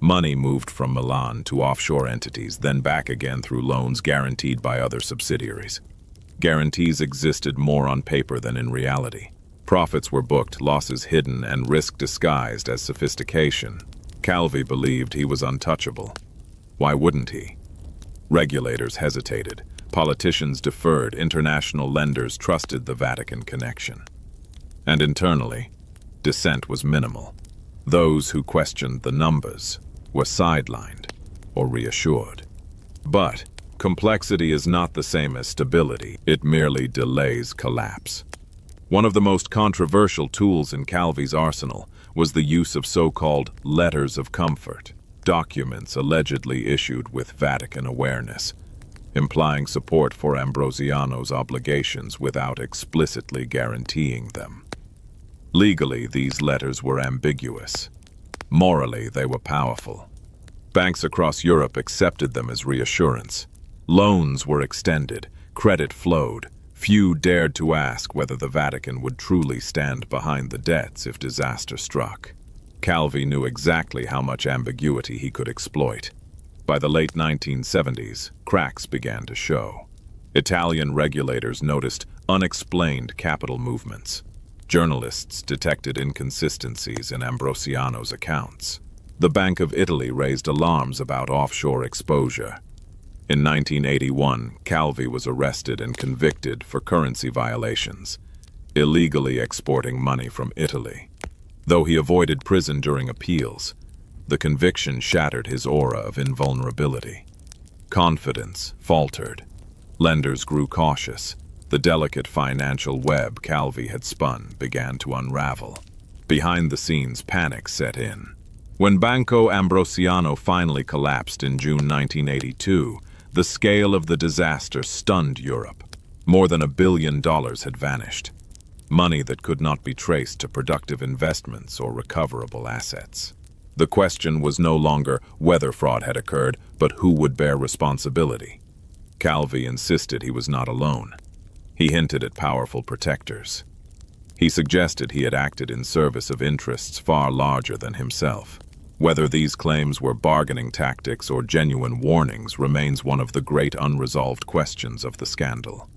Money moved from Milan to offshore entities, then back again through loans guaranteed by other subsidiaries. Guarantees existed more on paper than in reality. Profits were booked, losses hidden, and risk disguised as sophistication. Calvi believed he was untouchable. Why wouldn't he? Regulators hesitated. Politicians deferred. International lenders trusted the Vatican connection. And internally, dissent was minimal. Those who questioned the numbers were sidelined or reassured. But complexity is not the same as stability. It merely delays collapse. One of the most controversial tools in Calvi's arsenal was the use of so-called letters of comfort, documents allegedly issued with Vatican awareness, implying support for Ambrosiano's obligations without explicitly guaranteeing them. Legally, these letters were ambiguous. Morally, they were powerful. Banks across Europe accepted them as reassurance. Loans were extended, credit flowed. Few dared to ask whether the Vatican would truly stand behind the debts if disaster struck. Calvi knew exactly how much ambiguity he could exploit. By the late 1970s, cracks began to show. Italian regulators noticed unexplained capital movements. Journalists detected inconsistencies in Ambrosiano's accounts. The Bank of Italy raised alarms about offshore exposure. In 1981, Calvi was arrested and convicted for currency violations, illegally exporting money from Italy. Though he avoided prison during appeals, the conviction shattered his aura of invulnerability. Confidence faltered. Lenders grew cautious. The delicate financial web Calvi had spun began to unravel. Behind the scenes, panic set in. When Banco Ambrosiano finally collapsed in June 1982, the scale of the disaster stunned Europe. More than $1 billion had vanished. Money that could not be traced to productive investments or recoverable assets. The question was no longer whether fraud had occurred, but who would bear responsibility. Calvi insisted he was not alone. He hinted at powerful protectors. He suggested he had acted in service of interests far larger than himself. Whether these claims were bargaining tactics or genuine warnings remains one of the great unresolved questions of the scandal.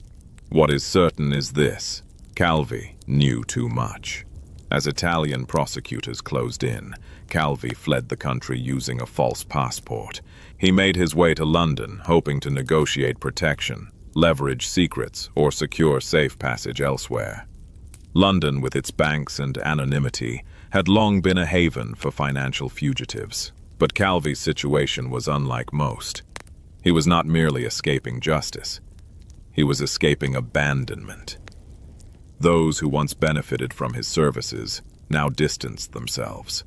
What is certain is this: Calvi knew too much. As Italian prosecutors closed in, Calvi fled the country using a false passport. He made his way to London, hoping to negotiate protection, leverage secrets, or secure safe passage elsewhere. London, with its banks and anonymity, had long been a haven for financial fugitives. But Calvi's situation was unlike most. He was not merely escaping justice. He was escaping abandonment. Those who once benefited from his services now distanced themselves.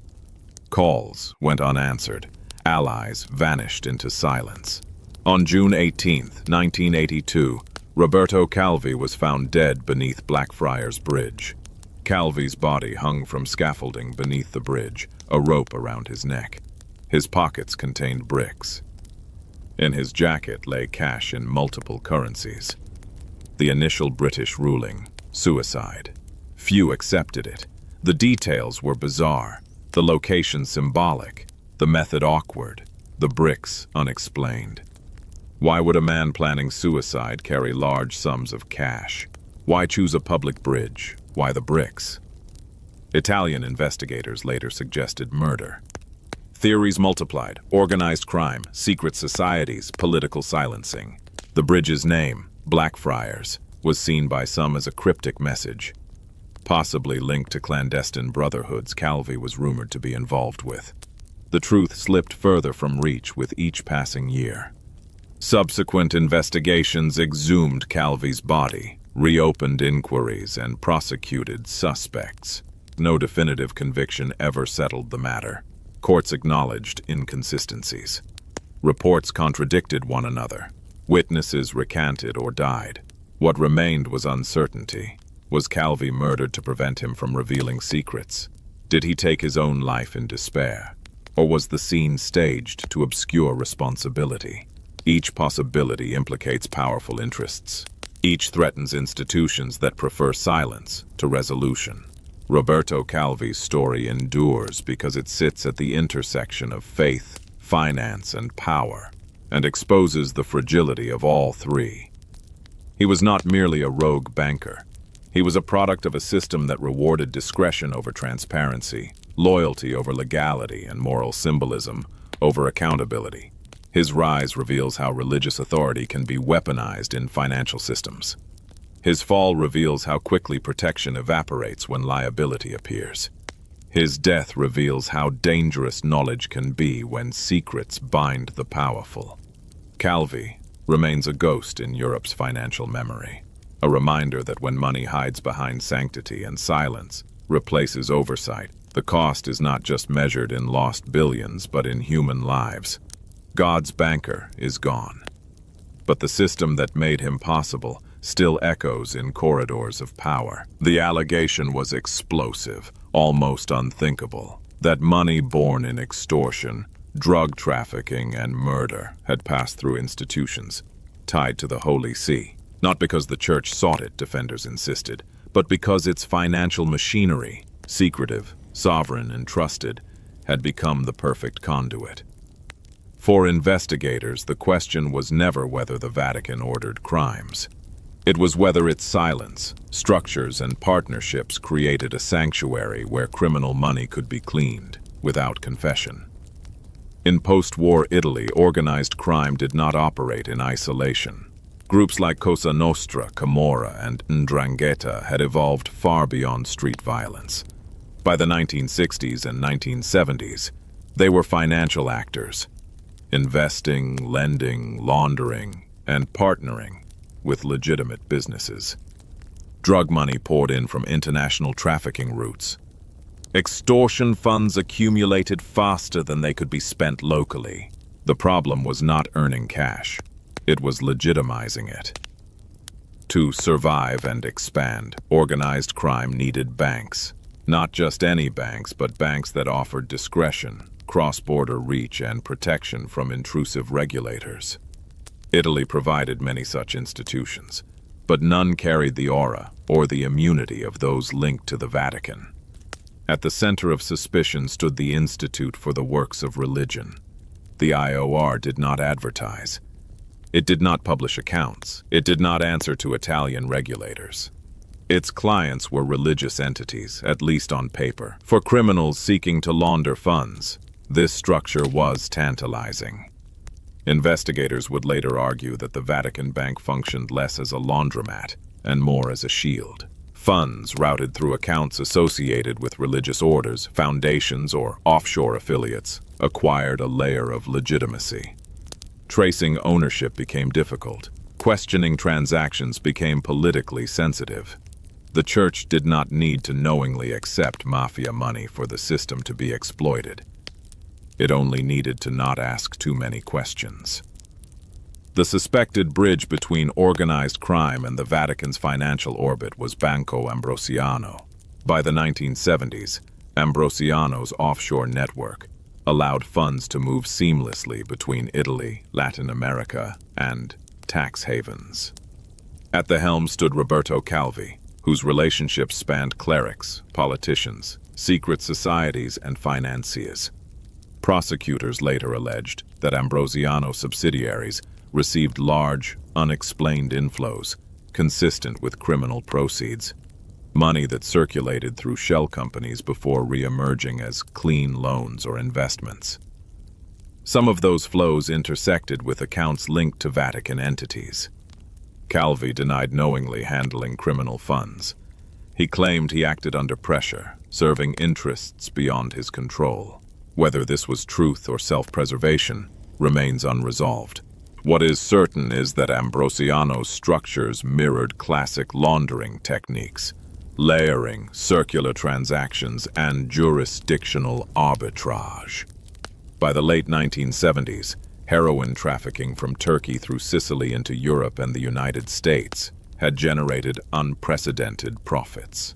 Calls went unanswered. Allies vanished into silence. On June 18, 1982, Roberto Calvi was found dead beneath Blackfriars Bridge. Calvi's body hung from scaffolding beneath the bridge, a rope around his neck. His pockets contained bricks. In his jacket lay cash in multiple currencies. The initial British ruling: suicide. Few accepted it. The details were bizarre, the location symbolic, the method awkward, the bricks unexplained. Why would a man planning suicide carry large sums of cash? Why choose a public bridge? Why the bricks? Italian investigators later suggested murder. Theories multiplied: organized crime, secret societies, political silencing. The bridge's name, Blackfriars, was seen by some as a cryptic message, possibly linked to clandestine brotherhoods Calvi was rumored to be involved with. The truth slipped further from reach with each passing year. Subsequent investigations exhumed Calvi's body, reopened inquiries, and prosecuted suspects. No definitive conviction ever settled the matter. Courts acknowledged inconsistencies. Reports contradicted one another. Witnesses recanted or died. What remained was uncertainty. Was Calvi murdered to prevent him from revealing secrets? Did he take his own life in despair? Or was the scene staged to obscure responsibility? Each possibility implicates powerful interests. Each threatens institutions that prefer silence to resolution. Roberto Calvi's story endures because it sits at the intersection of faith, finance, and power, and exposes the fragility of all three. He was not merely a rogue banker. He was a product of a system that rewarded discretion over transparency, loyalty over legality, and moral symbolism over accountability. His rise reveals how religious authority can be weaponized in financial systems. His fall reveals how quickly protection evaporates when liability appears. His death reveals how dangerous knowledge can be when secrets bind the powerful. Calvi remains a ghost in Europe's financial memory, a reminder that when money hides behind sanctity and silence replaces oversight, the cost is not just measured in lost billions but in human lives. God's banker is gone, but the system that made him possible still echoes in corridors of power. The allegation was explosive, almost unthinkable, that money born in extortion, drug trafficking, and murder had passed through institutions tied to the Holy See. Not because the church sought it, defenders insisted, but because its financial machinery, secretive, sovereign, and trusted, had become the perfect conduit. For investigators, the question was never whether the Vatican ordered crimes. It was whether its silence, structures, and partnerships created a sanctuary where criminal money could be cleaned without confession. In post-war Italy, organized crime did not operate in isolation. Groups like Cosa Nostra, Camorra, and 'Ndrangheta had evolved far beyond street violence. By the 1960s and 1970s, they were financial actors, investing, lending, laundering, and partnering with legitimate businesses. Drug money poured in from international trafficking routes. Extortion funds accumulated faster than they could be spent locally. The problem was not earning cash. It was legitimizing it. To survive and expand, organized crime needed banks. Not just any banks, but banks that offered discretion, cross-border reach, and protection from intrusive regulators. Italy provided many such institutions, but none carried the aura or the immunity of those linked to the Vatican. At the center of suspicion stood the Institute for the Works of Religion. The IOR did not advertise. It did not publish accounts. It did not answer to Italian regulators. Its clients were religious entities, at least on paper. For criminals seeking to launder funds, this structure was tantalizing. Investigators would later argue that the Vatican Bank functioned less as a laundromat and more as a shield. Funds routed through accounts associated with religious orders, foundations, or offshore affiliates acquired a layer of legitimacy. Tracing ownership became difficult. Questioning transactions became politically sensitive. The church did not need to knowingly accept mafia money for the system to be exploited. It only needed to not ask too many questions. The suspected bridge between organized crime and the Vatican's financial orbit was Banco Ambrosiano. By the 1970s, Ambrosiano's offshore network allowed funds to move seamlessly between Italy, Latin America, and tax havens. At the helm stood Roberto Calvi, whose relationships spanned clerics, politicians, secret societies, and financiers. Prosecutors later alleged that Ambrosiano subsidiaries received large, unexplained inflows, consistent with criminal proceeds, money that circulated through shell companies before re-emerging as clean loans or investments. Some of those flows intersected with accounts linked to Vatican entities. Calvi denied knowingly handling criminal funds. He claimed he acted under pressure, serving interests beyond his control. Whether this was truth or self-preservation remains unresolved. What is certain is that Ambrosiano's structures mirrored classic laundering techniques, layering, circular transactions, and jurisdictional arbitrage. By the late 1970s, heroin trafficking from Turkey through Sicily into Europe and the United States had generated unprecedented profits.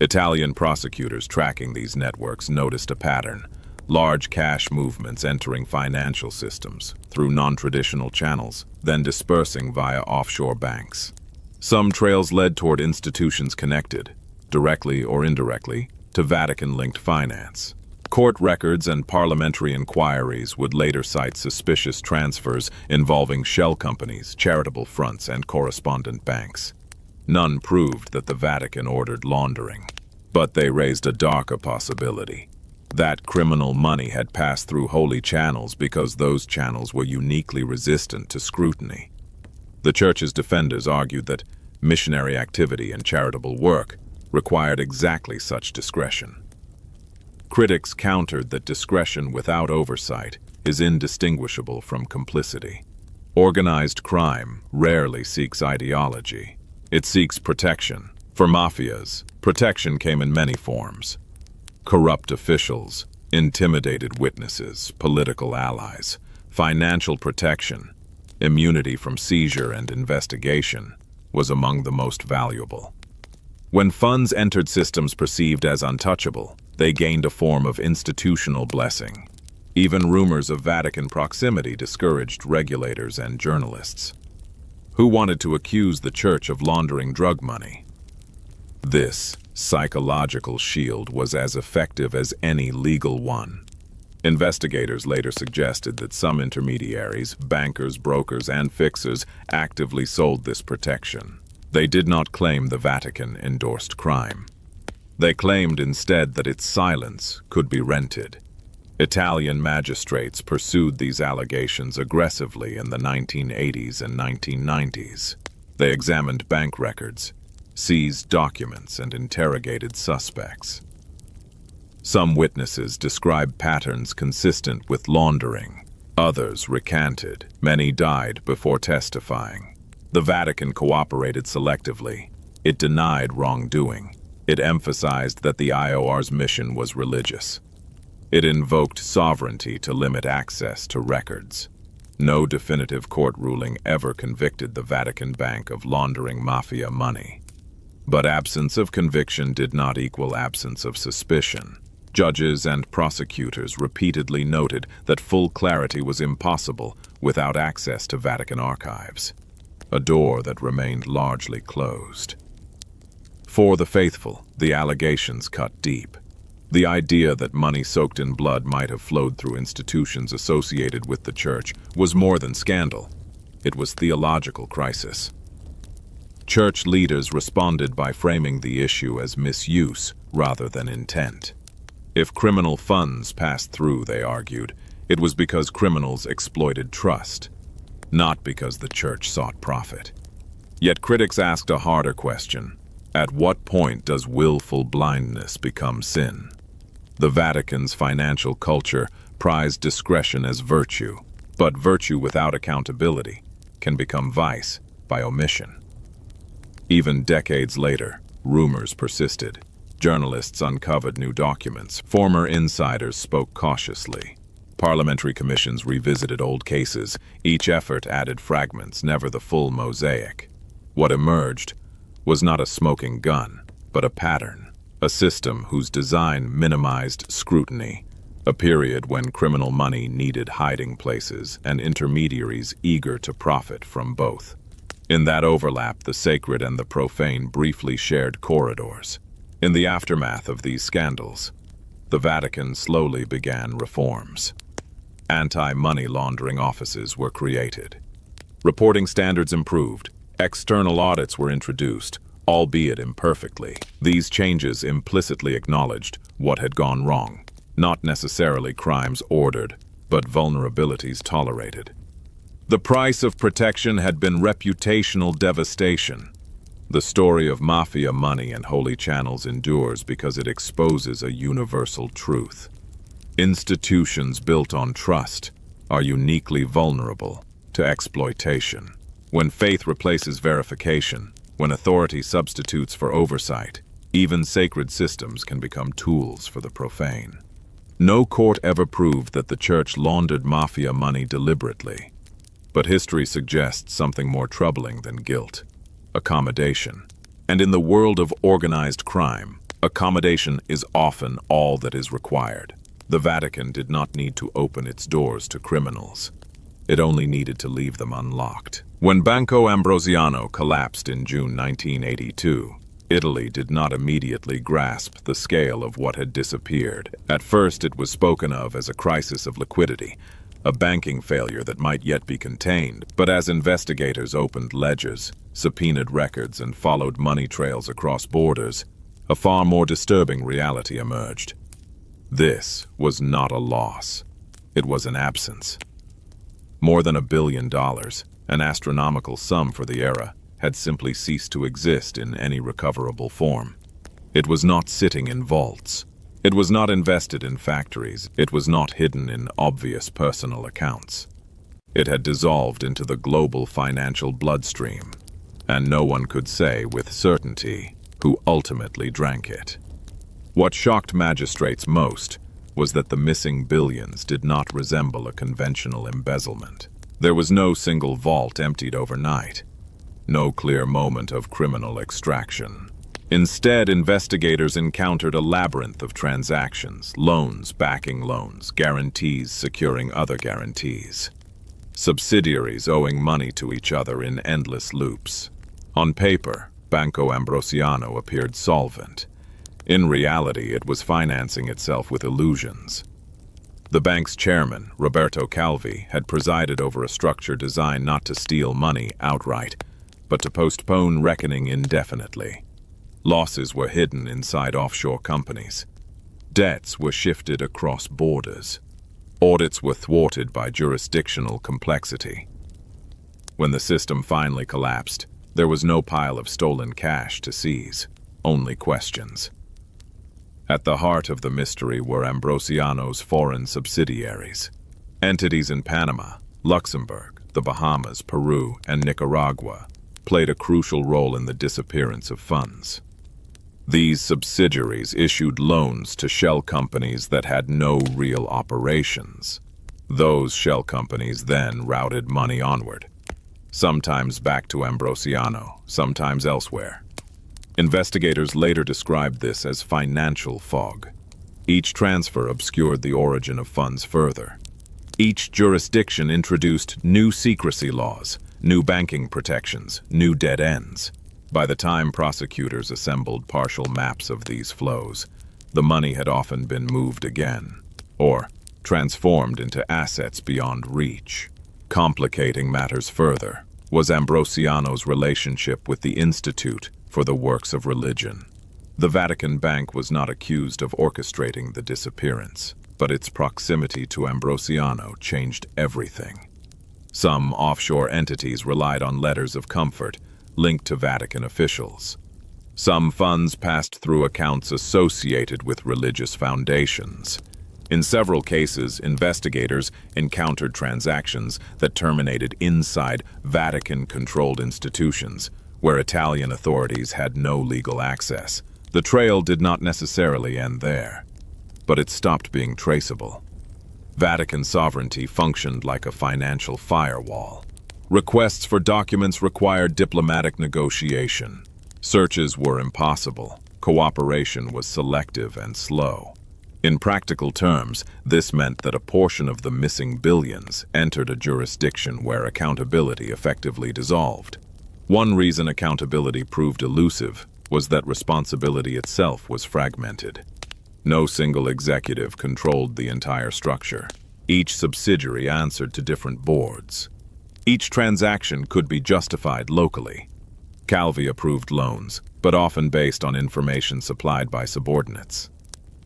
Italian prosecutors tracking these networks noticed a pattern: large cash movements entering financial systems through non-traditional channels, then dispersing via offshore banks. Some trails led toward institutions connected, directly or indirectly, to Vatican-linked finance. Court records and parliamentary inquiries would later cite suspicious transfers involving shell companies, charitable fronts, and correspondent banks. None proved that the Vatican ordered laundering, but they raised a darker possibility: that criminal money had passed through holy channels because those channels were uniquely resistant to scrutiny. The Church's defenders argued that missionary activity and charitable work required exactly such discretion. Critics countered that discretion without oversight is indistinguishable from complicity. Organized crime rarely seeks ideology. It seeks protection. For mafias, protection came in many forms: corrupt officials, intimidated witnesses, political allies, financial protection, immunity from seizure and investigation was among the most valuable. When funds entered systems perceived as untouchable, they gained a form of institutional blessing. Even rumors of Vatican proximity discouraged regulators and journalists. Who wanted to accuse the Church of laundering drug money? This psychological shield was as effective as any legal one. Investigators later suggested that some intermediaries, bankers, brokers, and fixers actively sold this protection. They did not claim the Vatican endorsed crime. They claimed instead that its silence could be rented. Italian magistrates pursued these allegations aggressively in the 1980s and 1990s. They examined bank records, seized documents, and interrogated suspects. Some witnesses described patterns consistent with laundering. Others recanted. Many died before testifying. The Vatican cooperated selectively. It denied wrongdoing. It emphasized that the IOR's mission was religious. It invoked sovereignty to limit access to records. No definitive court ruling ever convicted the Vatican Bank of laundering mafia money. But absence of conviction did not equal absence of suspicion. Judges and prosecutors repeatedly noted that full clarity was impossible without access to Vatican archives, a door that remained largely closed. For the faithful, the allegations cut deep. The idea that money soaked in blood might have flowed through institutions associated with the Church was more than scandal. It was theological crisis. Church leaders responded by framing the issue as misuse rather than intent. If criminal funds passed through, they argued, it was because criminals exploited trust, not because the church sought profit. Yet critics asked a harder question. At what point does willful blindness become sin? The Vatican's financial culture prized discretion as virtue, but virtue without accountability can become vice by omission. Even decades later, rumors persisted. Journalists uncovered new documents. Former insiders spoke cautiously. Parliamentary commissions revisited old cases. Each effort added fragments, never the full mosaic. What emerged was not a smoking gun, but a pattern, a system whose design minimized scrutiny, a period when criminal money needed hiding places and intermediaries eager to profit from both. In that overlap, the sacred and the profane briefly shared corridors. In the aftermath of these scandals, the Vatican slowly began reforms. Anti-money laundering offices were created. Reporting standards improved. External audits were introduced, albeit imperfectly. These changes implicitly acknowledged what had gone wrong, not necessarily crimes ordered, but vulnerabilities tolerated. The price of protection had been reputational devastation. The story of mafia money and holy channels endures because it exposes a universal truth. Institutions built on trust are uniquely vulnerable to exploitation. When faith replaces verification, when authority substitutes for oversight, even sacred systems can become tools for the profane. No court ever proved that the church laundered mafia money deliberately. But history suggests something more troubling than guilt: accommodation. And in the world of organized crime, accommodation is often all that is required. The Vatican did not need to open its doors to criminals. It only needed to leave them unlocked. When Banco Ambrosiano collapsed in June 1982, Italy did not immediately grasp the scale of what had disappeared. At first, it was spoken of as a crisis of liquidity, a banking failure that might yet be contained. But as investigators opened ledgers, subpoenaed records, and followed money trails across borders, a far more disturbing reality emerged. This was not a loss. It was an absence. More than $1 billion, an astronomical sum for the era, had simply ceased to exist in any recoverable form. It was not sitting in vaults. It was not invested in factories. It was not hidden in obvious personal accounts. It had dissolved into the global financial bloodstream, and no one could say with certainty who ultimately drank it. What shocked magistrates most was that the missing billions did not resemble a conventional embezzlement. There was no single vault emptied overnight, no clear moment of criminal extraction. Instead, investigators encountered a labyrinth of transactions: loans backing loans, guarantees securing other guarantees, subsidiaries owing money to each other in endless loops. On paper, Banco Ambrosiano appeared solvent. In reality, it was financing itself with illusions. The bank's chairman, Roberto Calvi, had presided over a structure designed not to steal money outright, but to postpone reckoning indefinitely. Losses were hidden inside offshore companies. Debts were shifted across borders. Audits were thwarted by jurisdictional complexity. When the system finally collapsed, there was no pile of stolen cash to seize, only questions. At the heart of the mystery were Ambrosiano's foreign subsidiaries. Entities in Panama, Luxembourg, the Bahamas, Peru, and Nicaragua played a crucial role in the disappearance of funds. These subsidiaries issued loans to shell companies that had no real operations. Those shell companies then routed money onward, sometimes back to Ambrosiano, sometimes elsewhere. Investigators later described this as financial fog. Each transfer obscured the origin of funds further. Each jurisdiction introduced new secrecy laws, new banking protections, new dead ends. By the time prosecutors assembled partial maps of these flows, the money had often been moved again, or transformed into assets beyond reach. Complicating matters further was Ambrosiano's relationship with the Institute for the Works of Religion. The Vatican Bank was not accused of orchestrating the disappearance, but its proximity to Ambrosiano changed everything. Some offshore entities relied on letters of comfort linked to Vatican officials. Some funds passed through accounts associated with religious foundations. In several cases, investigators encountered transactions that terminated inside Vatican-controlled institutions, where Italian authorities had no legal access. The trail did not necessarily end there, but it stopped being traceable. Vatican sovereignty functioned like a financial firewall. Requests for documents required diplomatic negotiation. Searches were impossible. Cooperation was selective and slow. In practical terms, this meant that a portion of the missing billions entered a jurisdiction where accountability effectively dissolved. One reason accountability proved elusive was that responsibility itself was fragmented. No single executive controlled the entire structure. Each subsidiary answered to different boards. Each transaction could be justified locally. Calvi approved loans, but often based on information supplied by subordinates.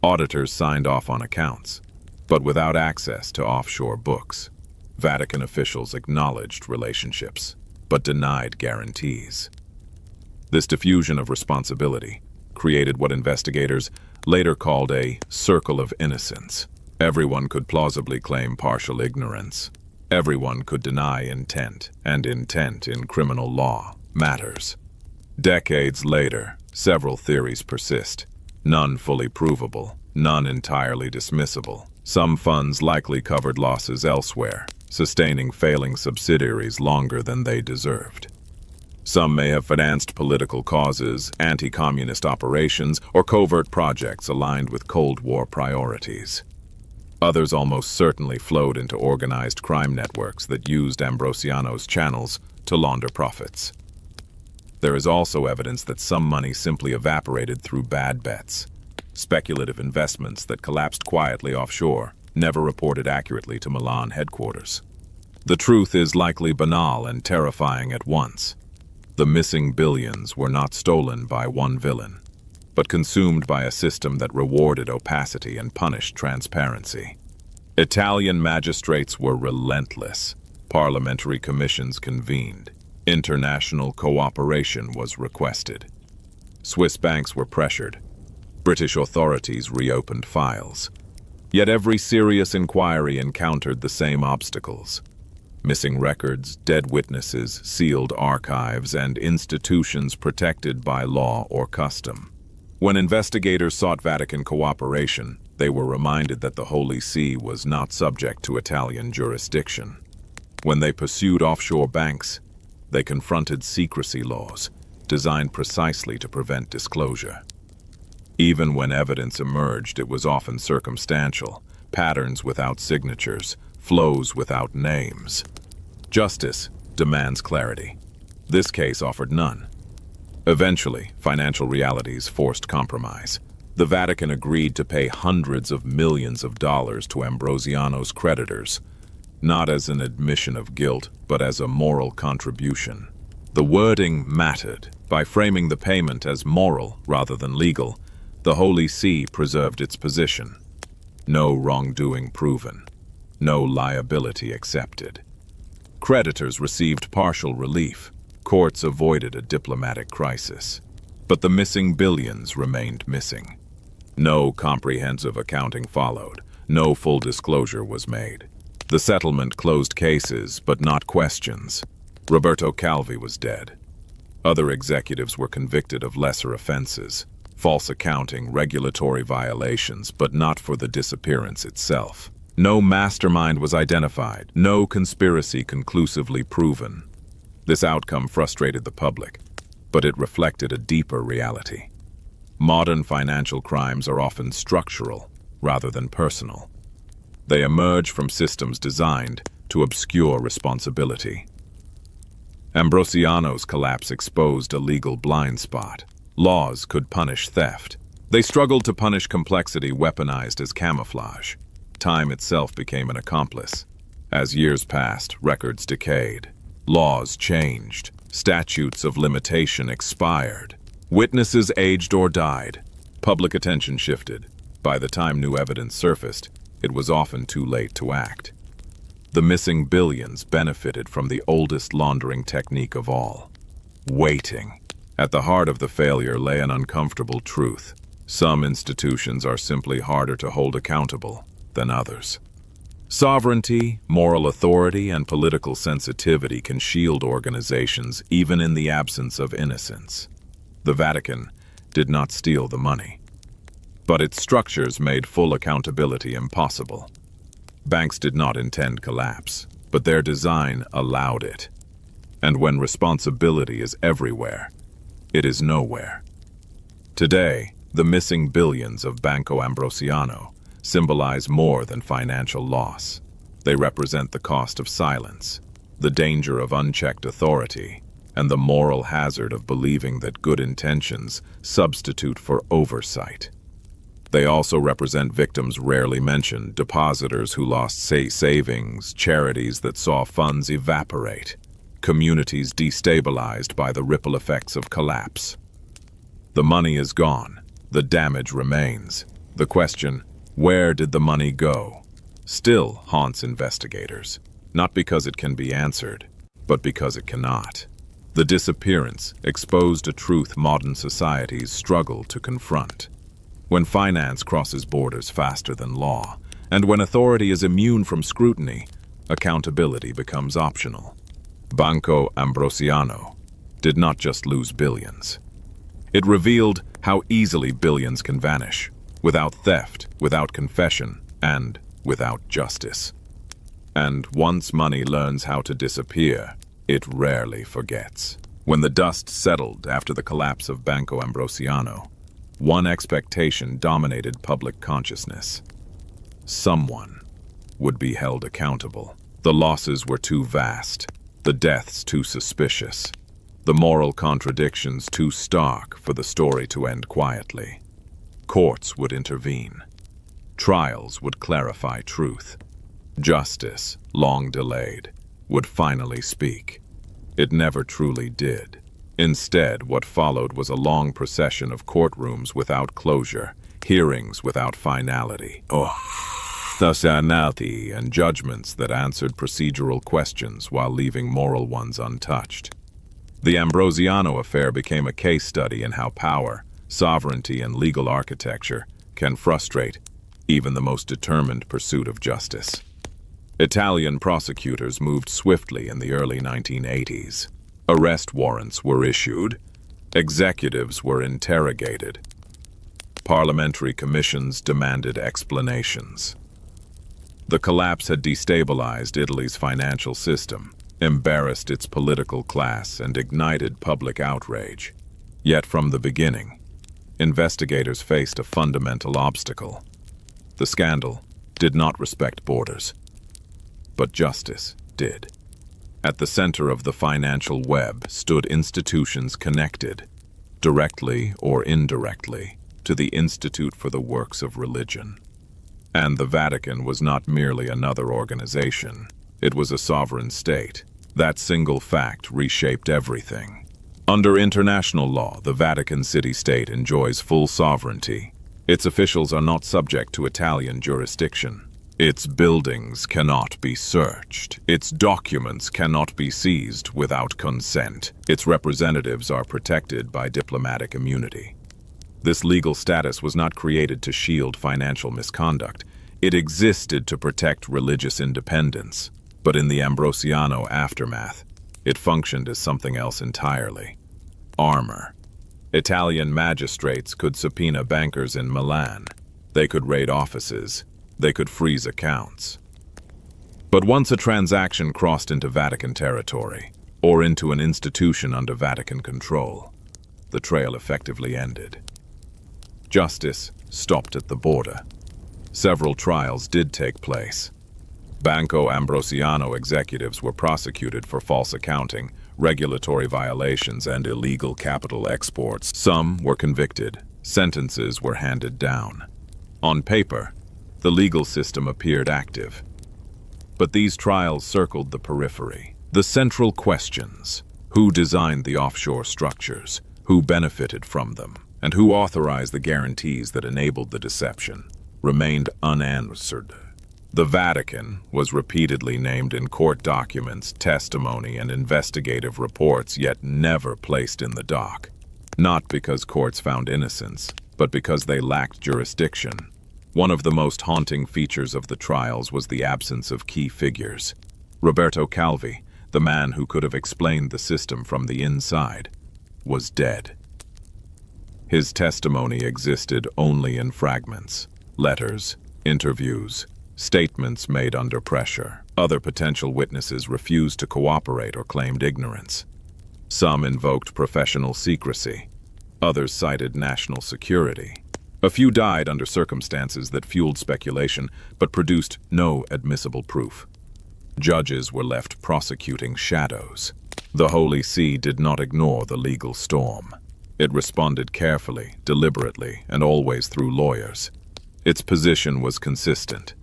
Auditors signed off on accounts, but without access to offshore books. Vatican officials acknowledged relationships, but denied guarantees. This diffusion of responsibility created what investigators later called a circle of innocence. Everyone could plausibly claim partial ignorance. Everyone could deny intent, and intent in criminal law matters. Decades later, several theories persist. None fully provable, none entirely dismissible. Some funds likely covered losses elsewhere, sustaining failing subsidiaries longer than they deserved. Some may have financed political causes, anti-communist operations, or covert projects aligned with Cold War priorities. Others almost certainly flowed into organized crime networks that used Ambrosiano's channels to launder profits. There is also evidence that some money simply evaporated through bad bets. Speculative investments that collapsed quietly offshore, never reported accurately to Milan headquarters. The truth is likely banal and terrifying at once. The missing billions were not stolen by one villain, but consumed by a system that rewarded opacity and punished transparency. Italian magistrates were relentless. Parliamentary commissions convened. International cooperation was requested. Swiss banks were pressured. British authorities reopened files. Yet every serious inquiry encountered the same obstacles. Missing records, dead witnesses, sealed archives, and institutions protected by law or custom. When investigators sought Vatican cooperation, they were reminded that the Holy See was not subject to Italian jurisdiction. When they pursued offshore banks, they confronted secrecy laws, designed precisely to prevent disclosure. Even when evidence emerged, it was often circumstantial, patterns without signatures, flows without names. Justice demands clarity. This case offered none. Eventually, financial realities forced compromise. The Vatican agreed to pay hundreds of millions of dollars to Ambrosiano's creditors, not as an admission of guilt, but as a moral contribution. The wording mattered. By framing the payment as moral rather than legal, the Holy See preserved its position. No wrongdoing proven. No liability accepted. Creditors received partial relief. Courts avoided a diplomatic crisis. But the missing billions remained missing. No comprehensive accounting followed. No full disclosure was made. The settlement closed cases, but not questions. Roberto Calvi was dead. Other executives were convicted of lesser offenses, false accounting, regulatory violations, but not for the disappearance itself. No mastermind was identified, no conspiracy conclusively proven. This outcome frustrated the public, but it reflected a deeper reality. Modern financial crimes are often structural rather than personal. They emerge from systems designed to obscure responsibility. Ambrosiano's collapse exposed a legal blind spot. Laws could punish theft. They struggled to punish complexity weaponized as camouflage. Time itself became an accomplice. As years passed, records decayed. Laws changed. Statutes of limitation expired. Witnesses aged or died. Public attention shifted. By the time new evidence surfaced, it was often too late to act. The missing billions benefited from the oldest laundering technique of all: waiting. At the heart of the failure lay an uncomfortable truth. Some institutions are simply harder to hold accountable than others. Sovereignty, moral authority, and political sensitivity can shield organizations even in the absence of innocence. The Vatican did not steal the money, but its structures made full accountability impossible. Banks did not intend collapse, but their design allowed it. And when responsibility is everywhere, it is nowhere. Today, the missing billions of Banco Ambrosiano symbolize more than financial loss. They represent the cost of silence, the danger of unchecked authority, and the moral hazard of believing that good intentions substitute for oversight. They also represent victims rarely mentioned, depositors who lost savings, charities that saw funds evaporate, communities destabilized by the ripple effects of collapse. The money is gone. The damage remains. The question, where did the money go, still haunts investigators, not because it can be answered, but because it cannot. The disappearance exposed a truth modern societies struggle to confront. When finance crosses borders faster than law, and when authority is immune from scrutiny, accountability becomes optional. Banco Ambrosiano did not just lose billions. It revealed how easily billions can vanish, without theft, without confession, and without justice. And once money learns how to disappear, it rarely forgets. When the dust settled after the collapse of Banco Ambrosiano, one expectation dominated public consciousness: someone would be held accountable. The losses were too vast, the deaths too suspicious, the moral contradictions too stark for the story to end quietly. Courts would intervene. Trials would clarify truth. Justice, long delayed, would finally speak. It never truly did. Instead, what followed was a long procession of courtrooms without closure, hearings without finality, and judgments that answered procedural questions while leaving moral ones untouched. The Ambrosiano affair became a case study in how power, sovereignty, and legal architecture can frustrate even the most determined pursuit of justice. Italian prosecutors moved swiftly in the early 1980s. Arrest warrants were issued. Executives were interrogated. Parliamentary commissions demanded explanations. The collapse had destabilized Italy's financial system, embarrassed its political class, and ignited public outrage. Yet from the beginning, investigators faced a fundamental obstacle. The scandal did not respect borders, but justice did. At the center of the financial web stood institutions connected, directly or indirectly, to the Institute for the Works of Religion. And the Vatican was not merely another organization. It was a sovereign state. That single fact reshaped everything. Under international law, the Vatican city-state enjoys full sovereignty. Its officials are not subject to Italian jurisdiction. Its buildings cannot be searched. Its documents cannot be seized without consent. Its representatives are protected by diplomatic immunity. This legal status was not created to shield financial misconduct. It existed to protect religious independence. But in the Ambrosiano aftermath, it functioned as something else entirely: armor. Italian magistrates could subpoena bankers in Milan. They could raid offices. They could freeze accounts. But once a transaction crossed into Vatican territory, or into an institution under Vatican control, the trail effectively ended. Justice stopped at the border. Several trials did take place. Banco Ambrosiano executives were prosecuted for false accounting, regulatory violations, and illegal capital exports. Some were convicted. Sentences were handed down. On paper, the legal system appeared active. But these trials circled the periphery. The central questions: who designed the offshore structures, who benefited from them, and who authorized the guarantees that enabled the deception, remained unanswered. The Vatican was repeatedly named in court documents, testimony, and investigative reports, yet never placed in the dock. Not because courts found innocence, but because they lacked jurisdiction. One of the most haunting features of the trials was the absence of key figures. Roberto Calvi, the man who could have explained the system from the inside, was dead. His testimony existed only in fragments: letters, interviews, statements made under pressure. Other potential witnesses refused to cooperate or claimed ignorance. Some invoked professional secrecy. Others cited national security. A few died under circumstances that fueled speculation but produced no admissible proof. Judges were left prosecuting shadows. The Holy See did not ignore the legal storm. It responded carefully, deliberately, and always through lawyers. Its position was consistent.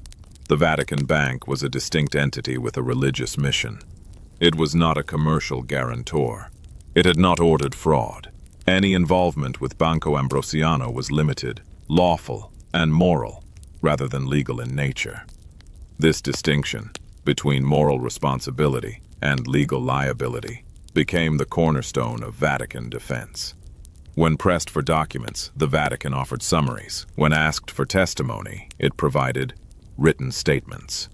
The Vatican Bank was a distinct entity with a religious mission. It was not a commercial guarantor. It had not ordered fraud. Any involvement with Banco Ambrosiano was limited, lawful, and moral, rather than legal in nature. This distinction between moral responsibility and legal liability became the cornerstone of Vatican defense. When pressed for documents, the Vatican offered summaries. When asked for testimony, it provided written statements.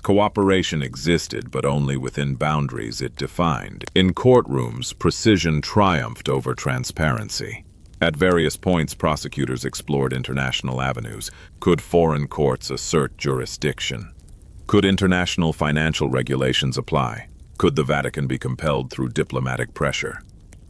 Cooperation existed, but only within boundaries it defined. In courtrooms, precision triumphed over transparency. At various points, prosecutors explored international avenues. Could foreign courts assert jurisdiction? Could international financial regulations apply? Could the Vatican be compelled through diplomatic pressure?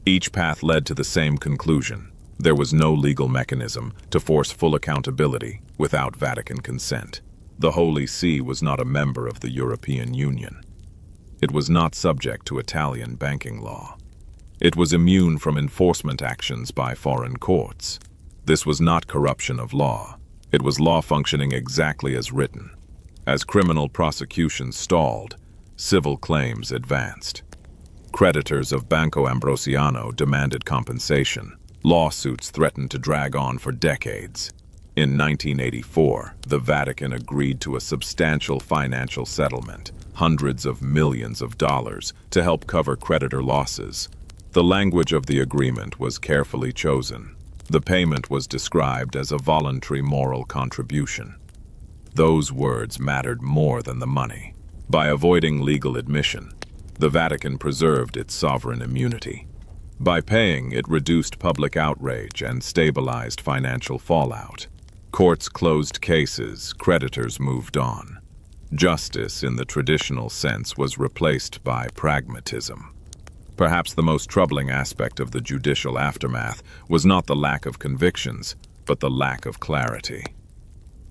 Each path led to the same conclusion: there was no legal mechanism to force full accountability without Vatican consent. The Holy See was not a member of the European Union. It was not subject to Italian banking law. It was immune from enforcement actions by foreign courts. This was not corruption of law. It was law functioning exactly as written. As criminal prosecutions stalled, civil claims advanced. Creditors of Banco Ambrosiano demanded compensation. Lawsuits threatened to drag on for decades. In 1984, the Vatican agreed to a substantial financial settlement, hundreds of millions of dollars, to help cover creditor losses. The language of the agreement was carefully chosen. The payment was described as a voluntary moral contribution. Those words mattered more than the money. By avoiding legal admission, the Vatican preserved its sovereign immunity. By paying, it reduced public outrage and stabilized financial fallout. Courts closed cases, creditors moved on. Justice, in the traditional sense, was replaced by pragmatism. Perhaps the most troubling aspect of the judicial aftermath was not the lack of convictions, but the lack of clarity.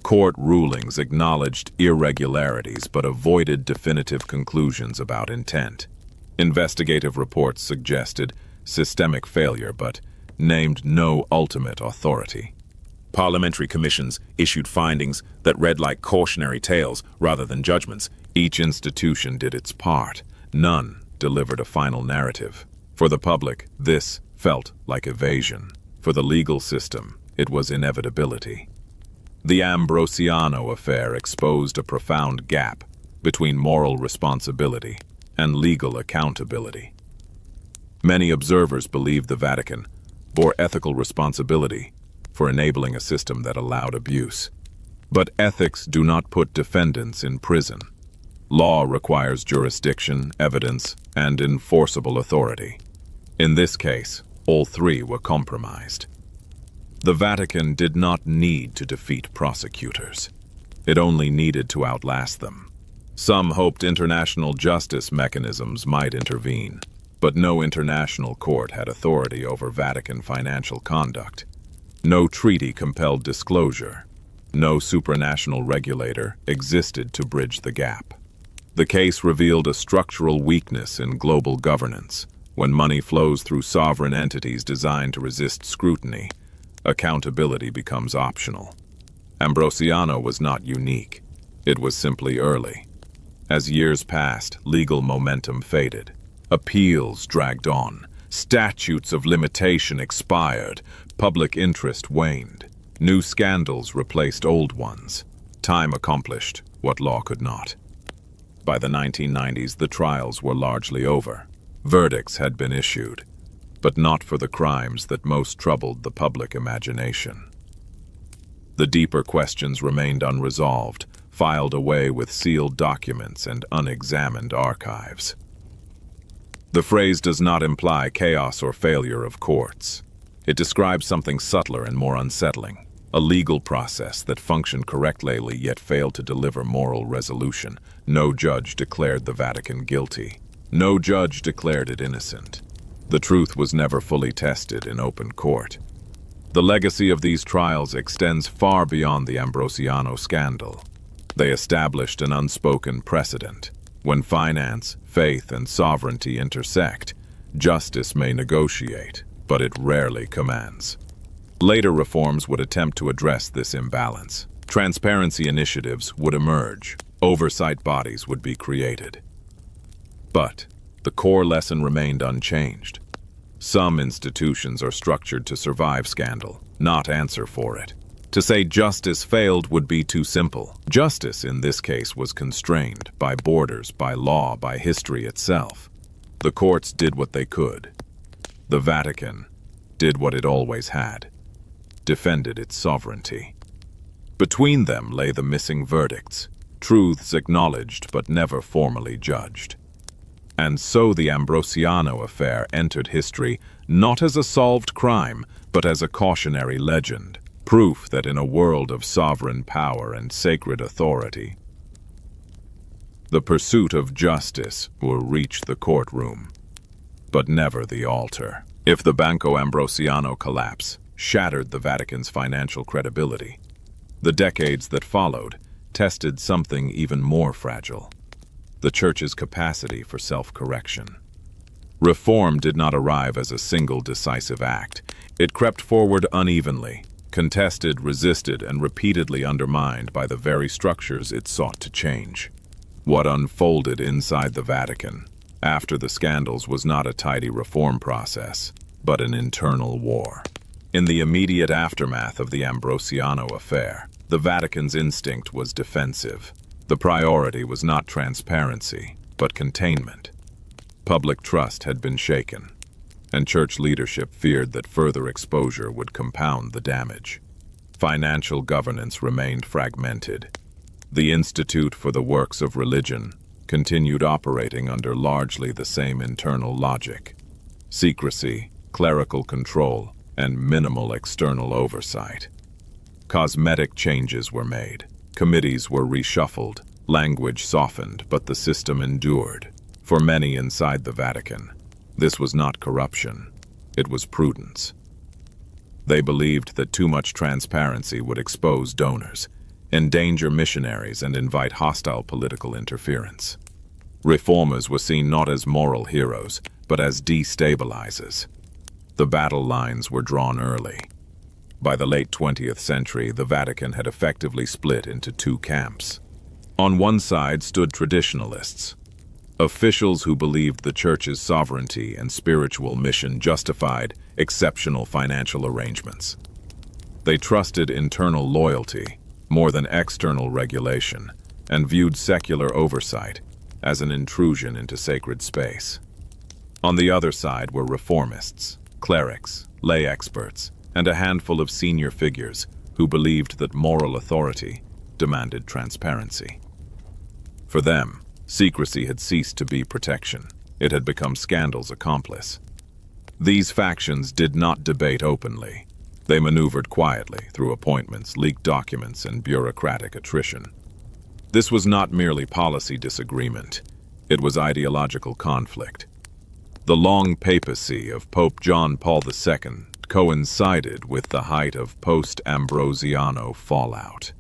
Court rulings acknowledged irregularities but avoided definitive conclusions about intent. Investigative reports suggested systemic failure but named no ultimate authority. Parliamentary commissions issued findings that read like cautionary tales rather than judgments. Each institution did its part. None delivered a final narrative. For the public, this felt like evasion. For the legal system, it was inevitability. The Ambrosiano affair exposed a profound gap between moral responsibility and legal accountability. Many observers believed the Vatican bore ethical responsibility for enabling a system that allowed abuse. But ethics do not put defendants in prison. Law requires jurisdiction, evidence, and enforceable authority. In this case, all three were compromised. The Vatican did not need to defeat prosecutors. It only needed to outlast them. Some hoped international justice mechanisms might intervene, but no international court had authority over Vatican financial conduct. No treaty compelled disclosure. No supranational regulator existed to bridge the gap. The case revealed a structural weakness in global governance. When money flows through sovereign entities designed to resist scrutiny, accountability becomes optional. Ambrosiano was not unique. It was simply early. As years passed, legal momentum faded. Appeals dragged on. Statutes of limitation expired. Public interest waned. New scandals replaced old ones. Time accomplished what law could not. By the 1990s, the trials were largely over. Verdicts had been issued, but not for the crimes that most troubled the public imagination. The deeper questions remained unresolved, filed away with sealed documents and unexamined archives. The phrase does not imply chaos or failure of courts. It describes something subtler and more unsettling, a legal process that functioned correctly yet failed to deliver moral resolution. No judge declared the Vatican guilty. No judge declared it innocent. The truth was never fully tested in open court. The legacy of these trials extends far beyond the Ambrosiano scandal. They established an unspoken precedent. When finance, faith, and sovereignty intersect, justice may negotiate, but it rarely commands. Later reforms would attempt to address this imbalance. Transparency initiatives would emerge. Oversight bodies would be created. But the core lesson remained unchanged. Some institutions are structured to survive scandal, not answer for it. To say justice failed would be too simple. Justice, in this case, was constrained by borders, by law, by history itself. The courts did what they could. The Vatican did what it always had: defended its sovereignty. Between them lay the missing verdicts, truths acknowledged but never formally judged. And so the Ambrosiano affair entered history not as a solved crime, but as a cautionary legend, proof that in a world of sovereign power and sacred authority, the pursuit of justice will reach the courtroom, but never the altar. If the Banco Ambrosiano collapse shattered the Vatican's financial credibility, the decades that followed tested something even more fragile: the Church's capacity for self-correction. Reform did not arrive as a single decisive act. It crept forward unevenly, contested, resisted, and repeatedly undermined by the very structures it sought to change. What unfolded inside the Vatican after the scandals was not a tidy reform process, but an internal war. In the immediate aftermath of the Ambrosiano affair, the Vatican's instinct was defensive. The priority was not transparency, but containment. Public trust had been shaken, and church leadership feared that further exposure would compound the damage. Financial governance remained fragmented. The Institute for the Works of Religion continued operating under largely the same internal logic: secrecy, clerical control, and minimal external oversight. Cosmetic changes were made. Committees were reshuffled, language softened, but the system endured. For many inside the Vatican, this was not corruption, it was prudence. They believed that too much transparency would expose donors, endanger missionaries, and invite hostile political interference. Reformers were seen not as moral heroes, but as destabilizers. The battle lines were drawn early. By the late 20th century, the Vatican had effectively split into two camps. On one side stood traditionalists, officials who believed the Church's sovereignty and spiritual mission justified exceptional financial arrangements. They trusted internal loyalty more than external regulation, and viewed secular oversight as an intrusion into sacred space. On the other side were reformists, clerics, lay experts, and a handful of senior figures who believed that moral authority demanded transparency. For them, secrecy had ceased to be protection. It had become scandal's accomplice. These factions did not debate openly. They maneuvered quietly through appointments, leaked documents, and bureaucratic attrition. This was not merely policy disagreement. It was ideological conflict. The long papacy of Pope John Paul II coincided with the height of post-Ambrosiano fallout.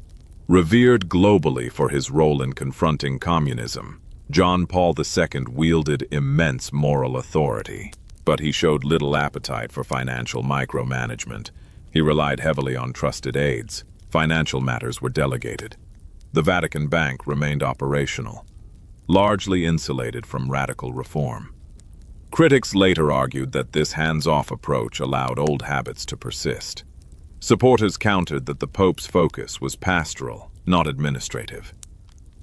Revered globally for his role in confronting communism, John Paul II wielded immense moral authority, but he showed little appetite for financial micromanagement. He relied heavily on trusted aides. Financial matters were delegated. The Vatican Bank remained operational. largely insulated from radical reform. Critics later argued that this hands-off approach allowed old habits to persist. Supporters countered that the Pope's focus was pastoral, not administrative.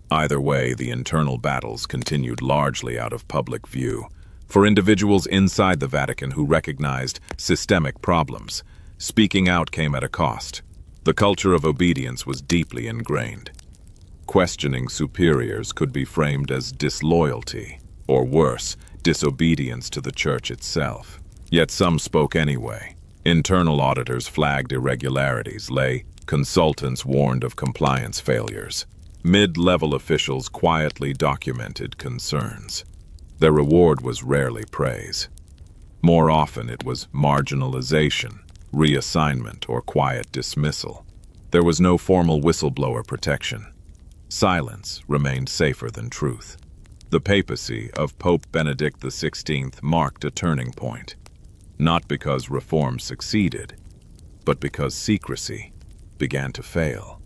Either way, the internal battles continued largely out of public view. For individuals inside the Vatican who recognized systemic problems, speaking out came at a cost. The culture of obedience was deeply ingrained. Questioning superiors could be framed as disloyalty, or worse, disobedience to the Church itself. Yet some spoke anyway. Internal auditors flagged irregularities, lay consultants warned of compliance failures. Mid-level officials quietly documented concerns. Their reward was rarely praise. More often it was marginalization, reassignment, or quiet dismissal. There was no formal whistleblower protection. Silence remained safer than truth. The papacy of Pope Benedict XVI marked a turning point, not because reform succeeded, but because secrecy began to fail.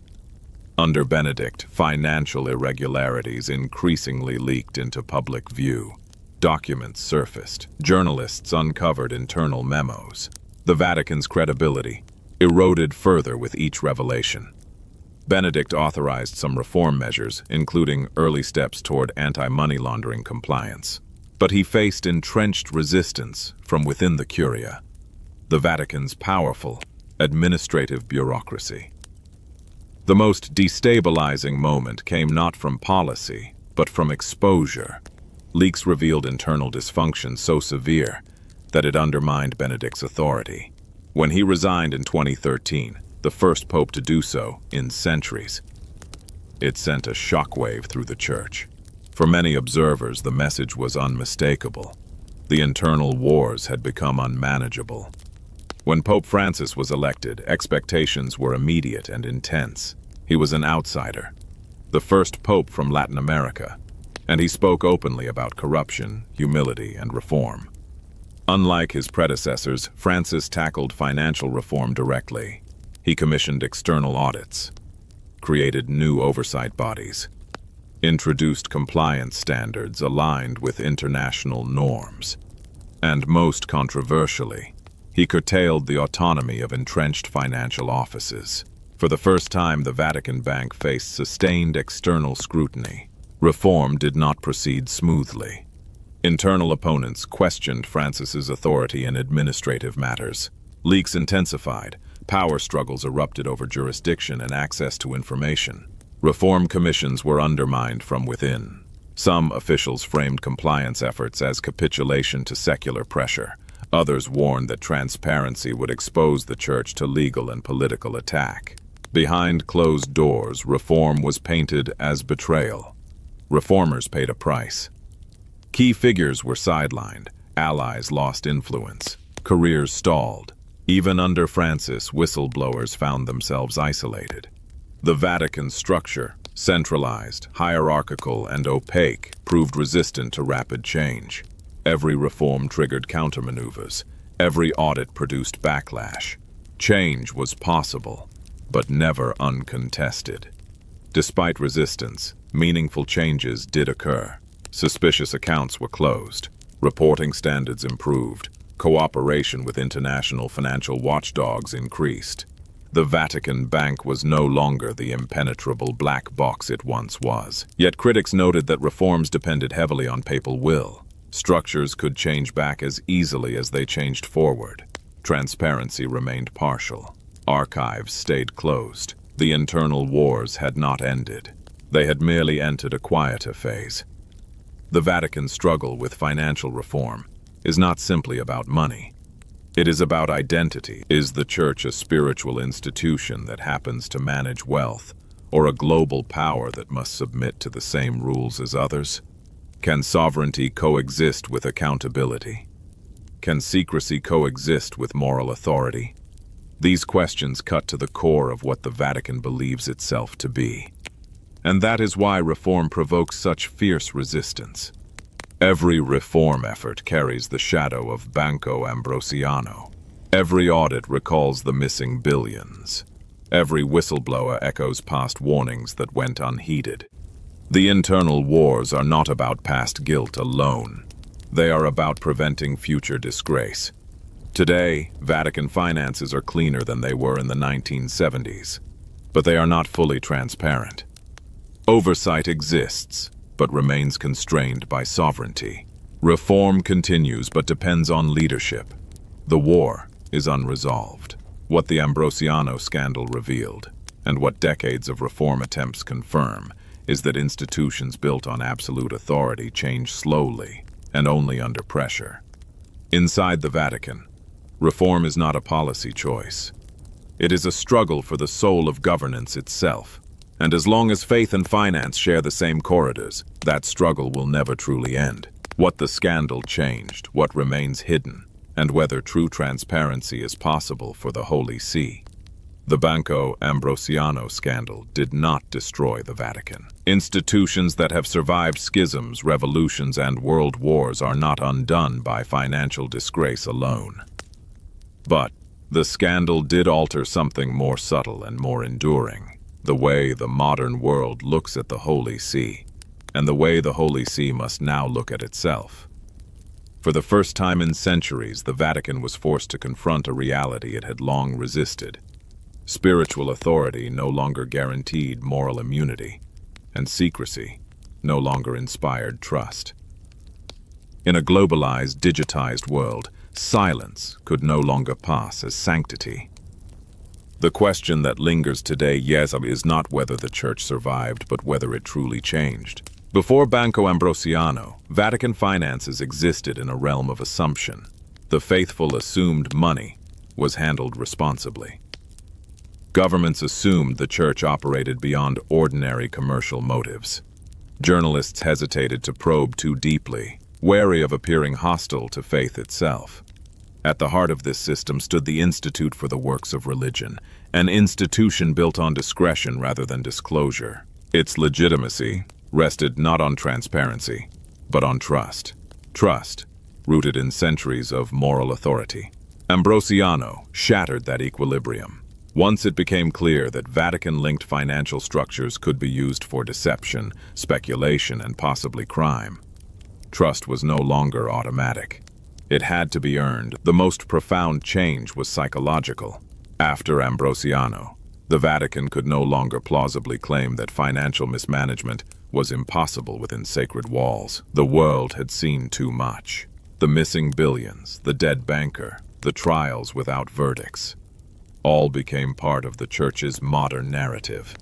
Under Benedict, financial irregularities increasingly leaked into public view. Documents surfaced. Journalists uncovered internal memos. The Vatican's credibility eroded further with each revelation. Benedict authorized some reform measures, including early steps toward anti-money laundering compliance. But he faced entrenched resistance from within the Curia, the Vatican's powerful administrative bureaucracy. The most destabilizing moment came not from policy, but from exposure. Leaks revealed internal dysfunction so severe that it undermined Benedict's authority. When he resigned in 2013, the first pope to do so in centuries, it sent a shockwave through the Church. For many observers, the message was unmistakable. The internal wars had become unmanageable. When Pope Francis was elected, expectations were immediate and intense. He was an outsider, the first pope from Latin America, and he spoke openly about corruption, humility, and reform. Unlike his predecessors, Francis tackled financial reform directly. He commissioned external audits, created new oversight bodies, introduced compliance standards aligned with international norms, and most controversially, he curtailed the autonomy of entrenched financial offices. For the first time, the Vatican Bank faced sustained external scrutiny. Reform did not proceed smoothly. Internal opponents questioned Francis's authority in administrative matters. Leaks intensified. Power struggles erupted over jurisdiction and access to information. Reform commissions were undermined from within. Some officials framed compliance efforts as capitulation to secular pressure. Others warned that transparency would expose the Church to legal and political attack. Behind closed doors, reform was painted as betrayal. Reformers paid a price. Key figures were sidelined. Allies lost influence. Careers stalled. Even under Francis, whistleblowers found themselves isolated. The Vatican's structure, centralized, hierarchical, and opaque, proved resistant to rapid change. Every reform triggered countermaneuvers. Every audit produced backlash. Change was possible, but never uncontested. Despite resistance, meaningful changes did occur. Suspicious accounts were closed. Reporting standards improved. Cooperation with international financial watchdogs increased. The Vatican Bank was no longer the impenetrable black box it once was. Yet critics noted that reforms depended heavily on papal will. Structures could change back as easily as they changed forward. Transparency remained partial. Archives stayed closed. The internal wars had not ended. They had merely entered a quieter phase. The Vatican's struggle with financial reform is not simply about money. It is about identity. Is the Church a spiritual institution that happens to manage wealth, or a global power that must submit to the same rules as others? Can sovereignty coexist with accountability? Can secrecy coexist with moral authority? These questions cut to the core of what the Vatican believes itself to be. And that is why reform provokes such fierce resistance. Every reform effort carries the shadow of Banco Ambrosiano. Every audit recalls the missing billions. Every whistleblower echoes past warnings that went unheeded. The internal wars are not about past guilt alone. They are about preventing future disgrace. Today, Vatican finances are cleaner than they were in the 1970s, but they are not fully transparent. Oversight exists, but remains constrained by sovereignty. Reform continues, but depends on leadership. The war is unresolved. What the Ambrosiano scandal revealed, and what decades of reform attempts confirm, is that institutions built on absolute authority change slowly and only under pressure. Inside the Vatican, reform is not a policy choice. It is a struggle for the soul of governance itself. And as long as faith and finance share the same corridors, that struggle will never truly end. What the scandal changed, what remains hidden, and whether true transparency is possible for the Holy See. The Banco Ambrosiano scandal did not destroy the Vatican. Institutions that have survived schisms, revolutions, and world wars are not undone by financial disgrace alone. But the scandal did alter something more subtle and more enduring: the way the modern world looks at the Holy See, and the way the Holy See must now look at itself. For the first time in centuries, the Vatican was forced to confront a reality it had long resisted. Spiritual authority no longer guaranteed moral immunity, and secrecy no longer inspired trust. In a globalized, digitized world, silence could no longer pass as sanctity. The question that lingers today, yes, is not whether the Church survived, but whether it truly changed. Before Banco Ambrosiano, Vatican finances existed in a realm of assumption. The faithful assumed money was handled responsibly. Governments assumed the Church operated beyond ordinary commercial motives. Journalists hesitated to probe too deeply, wary of appearing hostile to faith itself. At the heart of this system stood the Institute for the Works of Religion, an institution built on discretion rather than disclosure. Its legitimacy rested not on transparency, but on trust. Trust, rooted in centuries of moral authority. Ambrosiano shattered that equilibrium. Once it became clear that Vatican-linked financial structures could be used for deception, speculation, and possibly crime, trust was no longer automatic. It had to be earned. The most profound change was psychological. After Ambrosiano, the Vatican could no longer plausibly claim that financial mismanagement was impossible within sacred walls. The world had seen too much. The missing billions, the dead banker, the trials without verdicts, all became part of the Church's modern narrative.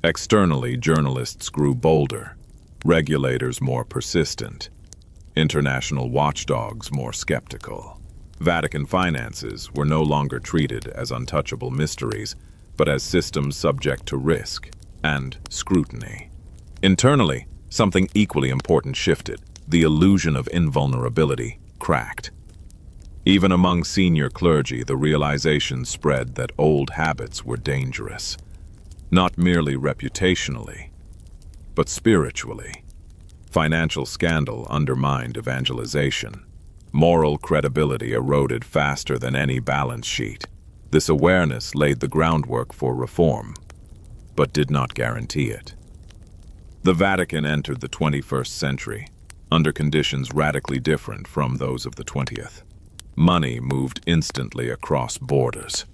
Externally, journalists grew bolder, regulators more persistent, international watchdogs more skeptical. Vatican finances were no longer treated as untouchable mysteries, but as systems subject to risk and scrutiny. Internally, something equally important shifted. The illusion of invulnerability cracked. Even among senior clergy, the realization spread that old habits were dangerous, not merely reputationally, but spiritually. Financial scandal undermined evangelization. Moral credibility eroded faster than any balance sheet. This awareness laid the groundwork for reform, but did not guarantee it. The Vatican entered the 21st century under conditions radically different from those of the 20th. Money moved instantly across borders.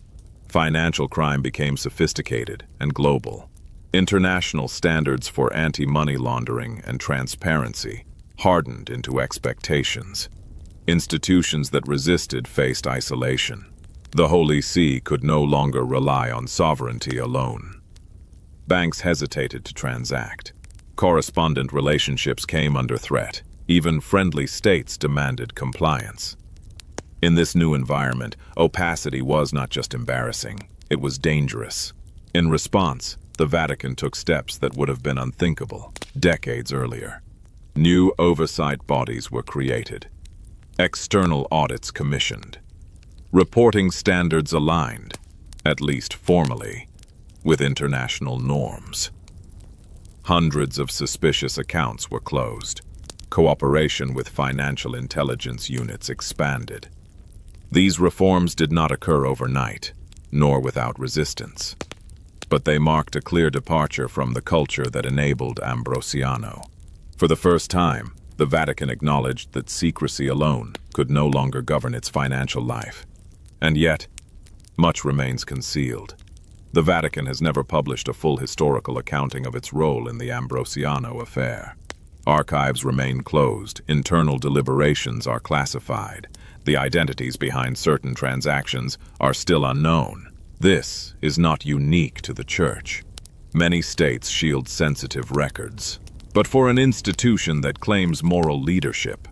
Financial crime became sophisticated and global. International standards for anti-money laundering and transparency hardened into expectations. Institutions that resisted faced isolation. The Holy See could no longer rely on sovereignty alone. Banks hesitated to transact. Correspondent relationships came under threat. Even friendly states demanded compliance. In this new environment, opacity was not just embarrassing, it was dangerous. In response, the Vatican took steps that would have been unthinkable decades earlier. New oversight bodies were created. External audits commissioned. Reporting standards aligned, at least formally, with international norms. Hundreds of suspicious accounts were closed. Cooperation with financial intelligence units expanded. These reforms did not occur overnight, nor without resistance. but they marked a clear departure from the culture that enabled Ambrosiano. For the first time, the Vatican acknowledged that secrecy alone could no longer govern its financial life. And yet, much remains concealed. The Vatican has never published a full historical accounting of its role in the Ambrosiano affair. Archives remain closed, internal deliberations are classified, the identities behind certain transactions are still unknown. This is not unique to the Church. Many states shield sensitive records. But for an institution that claims moral leadership,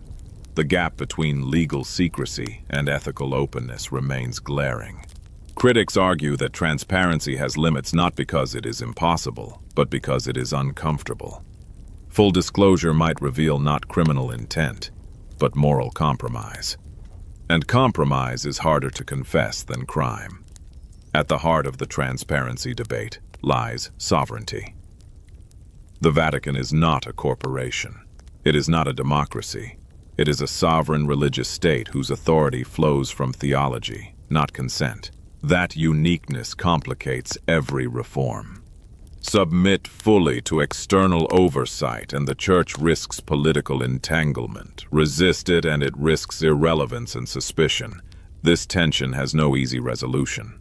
the gap between legal secrecy and ethical openness remains glaring. Critics argue that transparency has limits not because it is impossible, but because it is uncomfortable. Full disclosure might reveal not criminal intent, but moral compromise. And compromise is harder to confess than crime. At the heart of the transparency debate lies sovereignty. The Vatican is not a corporation. It is not a democracy. It is a sovereign religious state whose authority flows from theology, not consent. That uniqueness complicates every reform. Submit fully to external oversight and the Church risks political entanglement. Resist it and it risks irrelevance and suspicion. This tension has no easy resolution.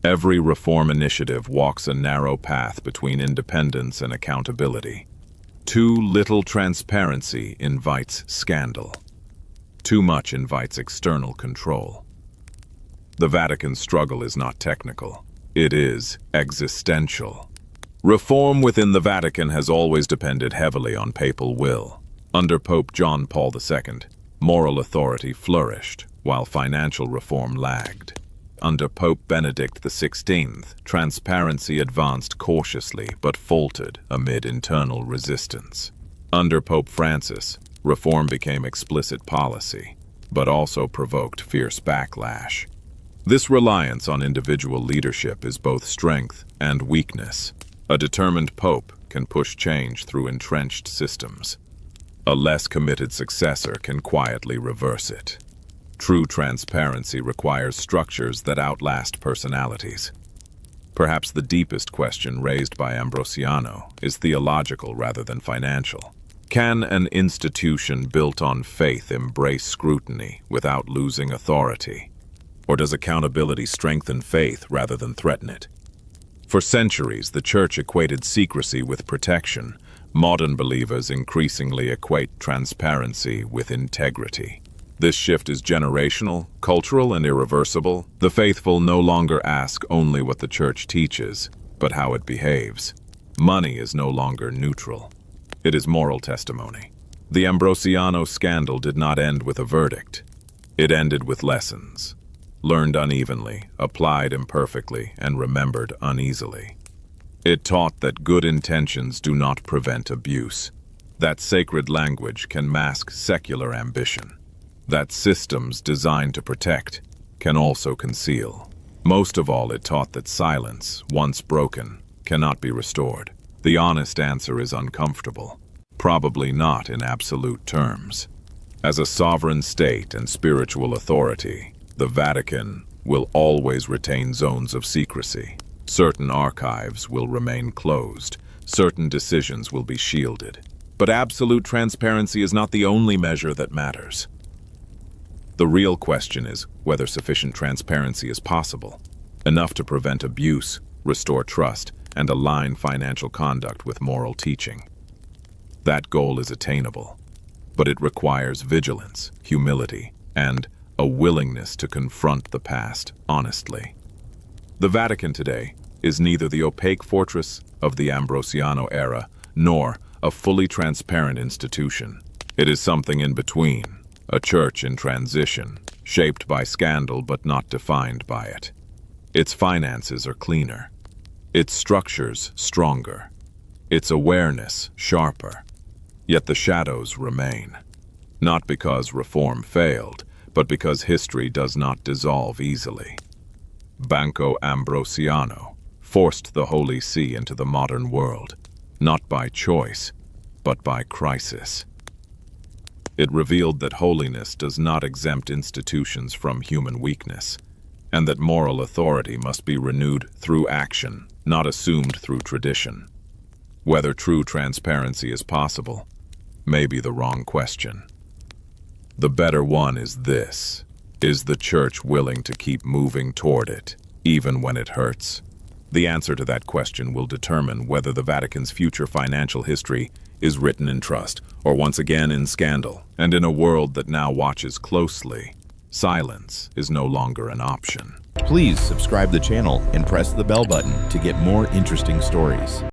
Every reform initiative walks a narrow path between independence and accountability. Too little transparency invites scandal. Too much invites external control. The Vatican's struggle is not technical. It is existential. Reform within the Vatican has always depended heavily on papal will. Under Pope John Paul II, moral authority flourished, while financial reform lagged. Under Pope Benedict XVI, transparency advanced cautiously but faltered amid internal resistance. Under Pope Francis, reform became explicit policy, but also provoked fierce backlash. This reliance on individual leadership is both strength and weakness. A determined pope can push change through entrenched systems. A less committed successor can quietly reverse it. True transparency requires structures that outlast personalities. Perhaps the deepest question raised by Ambrosiano is theological rather than financial. Can an institution built on faith embrace scrutiny without losing authority? Or does accountability strengthen faith rather than threaten it? For centuries, the Church equated secrecy with protection. Modern believers increasingly equate transparency with integrity. This shift is generational, cultural, and irreversible. The faithful no longer ask only what the Church teaches, but how it behaves. Money is no longer neutral. It is moral testimony. The Ambrosiano scandal did not end with a verdict. It ended with lessons. Learned unevenly, applied imperfectly, and remembered uneasily. It taught that good intentions do not prevent abuse, that sacred language can mask secular ambition, that systems designed to protect can also conceal. Most of all, it taught that silence, once broken, cannot be restored. The honest answer is uncomfortable, probably not in absolute terms. As a sovereign state and spiritual authority, the Vatican will always retain zones of secrecy. Certain archives will remain closed. Certain decisions will be shielded. But absolute transparency is not the only measure that matters. The real question is whether sufficient transparency is possible, enough to prevent abuse, restore trust, and align financial conduct with moral teaching. That goal is attainable, but it requires vigilance, humility, and a willingness to confront the past honestly. The Vatican today is neither the opaque fortress of the Ambrosiano era nor a fully transparent institution. It is something in between, a church in transition, shaped by scandal but not defined by it. Its finances are cleaner, its structures stronger, its awareness sharper. Yet the shadows remain, not because reform failed, but because history does not dissolve easily. Banco Ambrosiano forced the Holy See into the modern world, not by choice, but by crisis. It revealed that holiness does not exempt institutions from human weakness, and that moral authority must be renewed through action, not assumed through tradition. Whether true transparency is possible may be the wrong question. The better one is this: is the Church willing to keep moving toward it, even when it hurts? The answer to that question will determine whether the Vatican's future financial history is written in trust or once again in scandal. And in a world that now watches closely, silence is no longer an option. Please subscribe the channel and press the bell button to get more interesting stories.